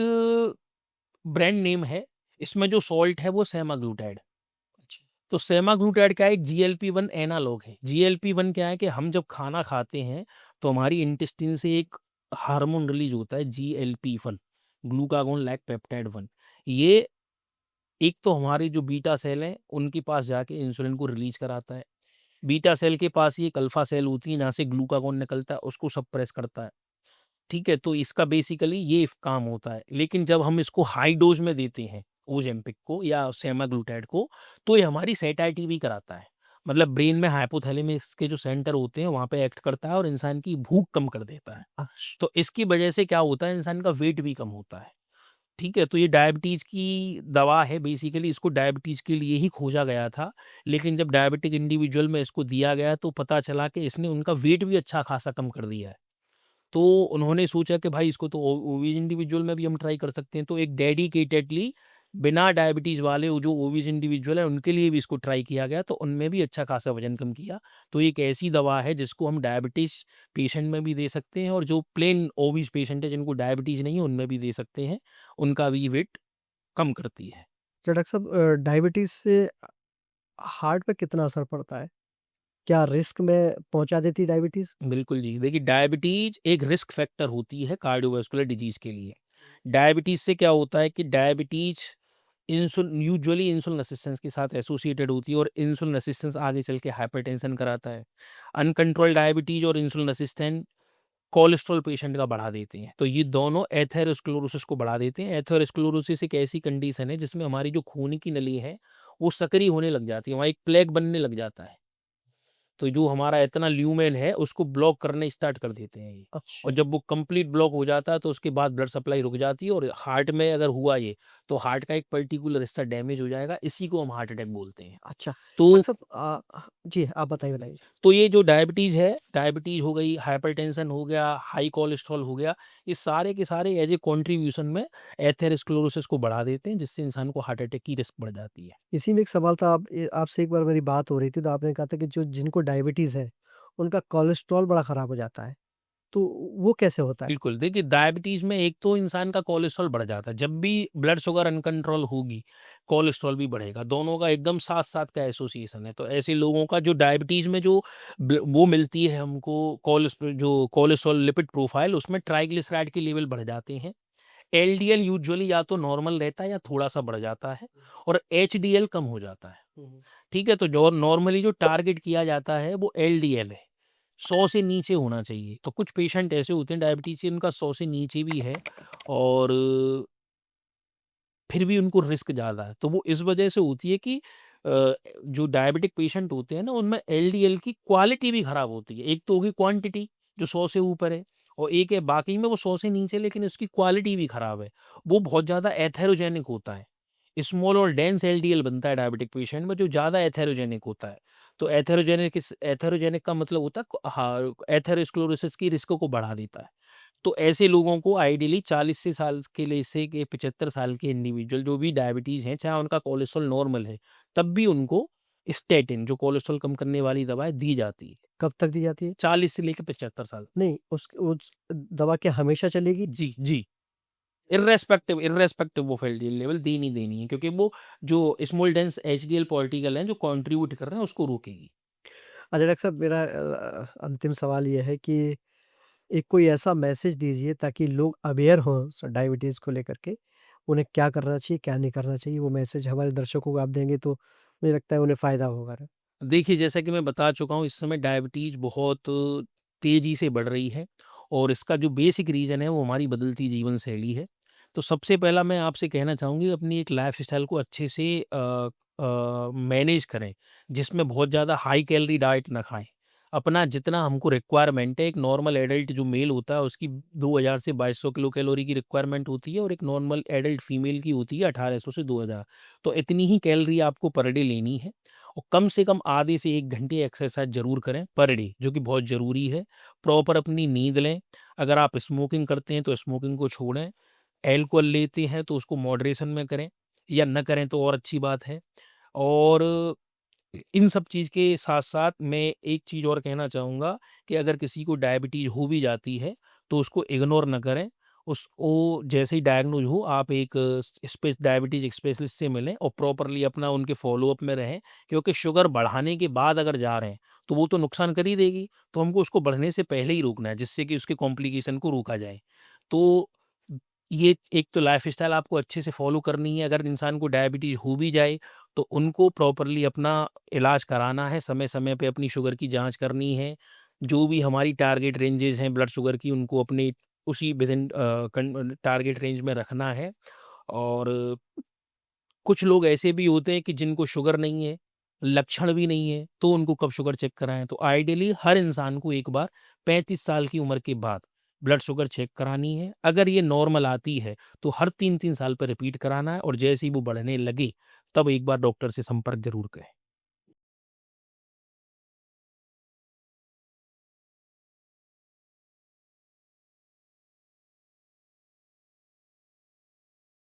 ब्रांड नेम है। इसमें जो सॉल्ट है वो सेमाग्लूटाइड। अच्छा। तो सेमाग्लूटाइड क्या है? एक जीएलपी-1 एनालॉग है। जीएलपी-1 क्या है कि हम जब खाना खाते हैं तो हमारी इंटेस्टाइन से एक हार्मोन रिलीज़ होता है, जीएलपी-1, ग्लूकागोन लाइक पेप्टाइड 1। ये एक तो हमारे जो बीटा सेल हैं उनके पास जाके इंसुलिन को रिलीज़ कराता है। बीटा सेल के पास ही एक अल्फा सेल होती है जहाँ से ग्लूकागोन निकलता है, उसको सप्रेस करता है। ठीक है? तो इसका बेसिकली ये काम होता है। लेकिन जब हम इसको हाई डोज़ में देते हैं, ओज़ेम्पिक को या सेमाग्लूटाइड को, तो ये हमारी सैटिस्फाई भी कराता है। मतलब ब्रेन में हाइपोथैलेमस के जो सेंटर होते हैं, वहाँ पे एक्ट करता है और इंसान की भूख कम कर देता है। अच्छा। तो इसकी वजह से क्या होता है, इंसान का वेट भी कम होता है। ठीक है? तो ये डायबिटीज़ की दवा है, बेसिकली इसको डायबिटीज़ के लिए ही खोजा गया था। लेकिन जब डायबिटिक इंडिविजुअल में इसको दिया गया, तो पता चला कि इसने उनका वेट भी अच्छा खासा कम कर दिया है। तो उन्होंने सोचा कि भाई इसको तो ओबीज इंडिविजुअल में भी हम ट्राई कर सकते हैं। तो एक डेडिकेटेडली बिना डायबिटीज़ वाले वो जो ओबीज इंडिविजुअल है उनके लिए भी इसको ट्राई किया गया, तो उनमें भी अच्छा खासा वज़न कम किया। तो एक ऐसी दवा है जिसको हम डायबिटीज़ पेशेंट में भी दे सकते हैं, और जो प्लेन ओबीज पेशेंट है जिनको डायबिटीज़ नहीं है उनमें भी दे सकते हैं। उनका भी वेट कम करती है। तो डॉक्टर साहब, डायबिटीज़ से हार्ट पे कितना असर पड़ता है? क्या रिस्क में पहुँचा देती है डायबिटीज़? बिल्कुल जी। देखिए, डायबिटीज़ एक रिस्क फैक्टर होती है कार्डियोवास्कुलर डिज़ीज़ के लिए। डायबिटीज़ से क्या होता है कि डायबिटीज़ यूजुअली इंसुलिन रेजिस्टेंस के साथ एसोसिएटेड होती है, और इंसुलिन रेजिस्टेंस आगे चल के हाइपरटेंशन कराता है। अनकंट्रोल्ड डायबिटीज़ और इंसुलिन रेजिस्टेंट कोलेस्ट्रॉल पेशेंट का बढ़ा देते हैं। तो ये दोनों एथेरोस्क्लेरोसिस को बढ़ा देते हैं। एथेरोस्क्लेरोसिस एक ऐसी कंडीशन है जिसमें हमारी जो खून की नली है, वो सक्रिय होने लग जाती है, वहाँ एक प्लेग बनने लग जाता है। तो जो हमारा इतना ल्यूमेन है उसको ब्लॉक करने स्टार्ट कर देते हैं ये। और अच्छा। जब वो कंप्लीट ब्लॉक हो जाता है तो उसके बाद ब्लड सप्लाई रुक जाती है, और हार्ट में अगर हुआ ये, तो हार्ट का एक पर्टिकुलर हिस्सा डैमेज हो जाएगा, इसी को हम हार्ट अटैक बोलते हैं। अच्छा। डॉक्टर तो साहब, जी, आप बताइए, बताइए। तो ये जो डायबिटीज़ है, डायबिटीज़ हो गई, हाइपरटेंशन हो गया, हाई कोलेस्ट्रॉल हो गया, ये सारे के सारे एज़ ए कंट्रीब्यूशन में एथेरोस्क्लेरोसिस को बढ़ा देते हैं, जिससे इंसान को हार्ट अटैक की रिस्क बढ़ जाती है। इसी में एक सवाल था, आपसे एक बार मेरी बात हो रही थी, तो आपने कहा था कि जो जिनको डायबिटीज़ है, उनका कोलेस्ट्रॉल बड़ा खराब हो जाता है। तो वो कैसे होता है? बिल्कुल, देखिए डायबिटीज़ में एक तो इंसान का कोलेस्ट्रॉल बढ़ जाता है, जब भी ब्लड शुगर अनकंट्रोल होगी, कोलेस्ट्रॉल भी बढ़ेगा, दोनों का एकदम साथ-साथ का एसोसिएशन है। तो ऐसे लोगों का जो डायबिटीज़ में जो वो मिलती है हमको जो कोलेस्ट्रॉल लिपिड प्रोफाइल, उसमें ट्राइग्लिसराइड के लेवल बढ़ जाते हैं। एलडीएल यूजुअली या तो नॉर्मल रहता है या थोड़ा-सा बढ़ जाता है और एचडीएल कम हो जाता है। हुँ, हुँ। ठीक है? तो जो नॉर्मली जो टारगेट किया जाता है वो एलडीएल है, 100 से नीचे होना चाहिए। तो कुछ पेशेंट ऐसे होते हैं डायबिटीज़ से उनका 100 से नीचे भी है और फिर भी उनको रिस्क ज़्यादा है। तो वो इस वजह से होती है कि जो डायबिटिक पेशेंट होते हैं ना उनमें एलडीएल की क्वालिटी भी खराब होती है। एक तो होगी क्वांटिटी जो 100 से ऊपर है और एक है बाकी में वो 100 से नीचे लेकिन उसकी क्वालिटी भी खराब है। वो बहुत ज़्यादा एथेरोजेनिक होता है। स्मॉल और डेंस एलडीएल बनता है डायबिटिक पेशेंट में जो ज़्यादा एथेरोजेनिक होता है। तो एथेरोजेनिक का मतलब होता है हाँ, एथेरोस्क्लेरोसिस की रिस्क को बढ़ा देता है। तो ऐसे लोगों को आइडियली 40 से साल के लिए से के 75 साल के इंडिविजुअल जो भी डायबिटीज़ हैं, चाहे उनका कोलेस्ट्रॉल नॉर्मल है, तब भी उनको स्टैटिन जो कोलेस्ट्रॉल कम करने वाली दवाएँ दी जाती है। कब तक दी जाती है? 40 से लेके 75 साल। नहीं, उस दवा क्या हमेशा चलेगी? जी, जी। Irrespective irrespective of LDL level देनी देनी है क्योंकि वो जो स्मॉल डेंस एचडीएल पार्टिकल हैं जो कंट्रीब्यूट कर रहे हैं उसको रोकेगी। अच्छा डॉक्टर साहब मेरा अंतिम सवाल ये है कि एक कोई ऐसा मैसेज दीजिए ताकि लोग अवेयर हों डायबिटीज़ को लेकर के। उन्हें क्या करना चाहिए, क्या नहीं करना चाहिए? वो मैसेज हमारे दर्शकों को आप देंगे तो मुझे लगता है उन्हें फ़ायदा होगा। देखिए, जैसा कि मैं बता चुका हूँ, इस समय डायबिटीज़ बहुत तेज़ी से बढ़ रही है और इसका जो बेसिक रीज़न है, वो हमारी बदलती जीवनशैली है। तो सबसे पहला मैं आपसे कहना चाहूँगी, अपनी एक लाइफ़स्टाइल को अच्छे से मैनेज करें, जिसमें बहुत ज़्यादा हाई कैलोरी डाइट ना खाएँ। अपना जितना हमको रिक्वायरमेंट है, एक नॉर्मल एडल्ट जो मेल होता है, उसकी 2000 से 2200 किलो कैलोरी की रिक्वायरमेंट होती है और एक नॉर्मल एडल्ट फीमेल की होती है 1800 से 2000। तो इतनी ही कैलोरी आपको पर डे लेनी है। और कम से कम आधे से 1 घंटे एक्सरसाइज ज़रूर करें पर डे जो कि बहुत ज़रूरी है। प्रॉपर अपनी नींद लें। अगर आप स्मोकिंग करते हैं तो स्मोकिंग को छोड़ें। अल्कोहल लेते हैं तो उसको मॉडरेशन में करें या ना करें तो और अच्छी बात है। और इन सब चीज़ के साथ-साथ मैं एक चीज़ और कहना चाहूँगा कि अगर किसी को डायबिटीज़ हो भी जाती है, तो उसको इग्नोर ना करें। वो जैसे ही डायग्नोज़ हो आप एक डायबिटीज़ स्पेशलिस्ट से मिलें और प्रॉपरली अपना उनके फ़ॉलो-अप में रहें, क्योंकि शुगर बढ़ाने के बाद अगर जा रहे हैं, तो वो तो नुकसान कर ही देगी, तो हमको उसको बढ़ने से पहले ही रोकना है, जिससे कि उसके कॉम्प्लिकेशन को रोका जाए। तो ये एक तो लाइफ़स्टाइल आपको अच्छे से फ़ॉलो करनी है, अगर इंसान को डायबिटीज़ हो भी जाए, तो उनको प्रॉपरली अपना इलाज कराना है, समय-समय पे अपनी शुगर की जाँच करनी है। जो भी हमारी टारगेट रेंजेज़ हैं ब्लड शुगर की, उनको अपने उसी विदिन टारगेट रेंज में रखना है। और कुछ लोग ऐसे भी होते हैं कि जिनको शुगर नहीं है, लक्षण भी नहीं है, तो उनको कब शुगर चेक कराएँ? तो आइडियली हर इंसान को एक बार 35 साल की उम्र के बाद ब्लड शुगर चेक करानी है। अगर ये नॉर्मल आती है, तो हर 3-3 साल पे रिपीट कराना है और जैसे ही वो बढ़ने लगे, तब एक बार डॉक्टर से संपर्क ज़रूर करें।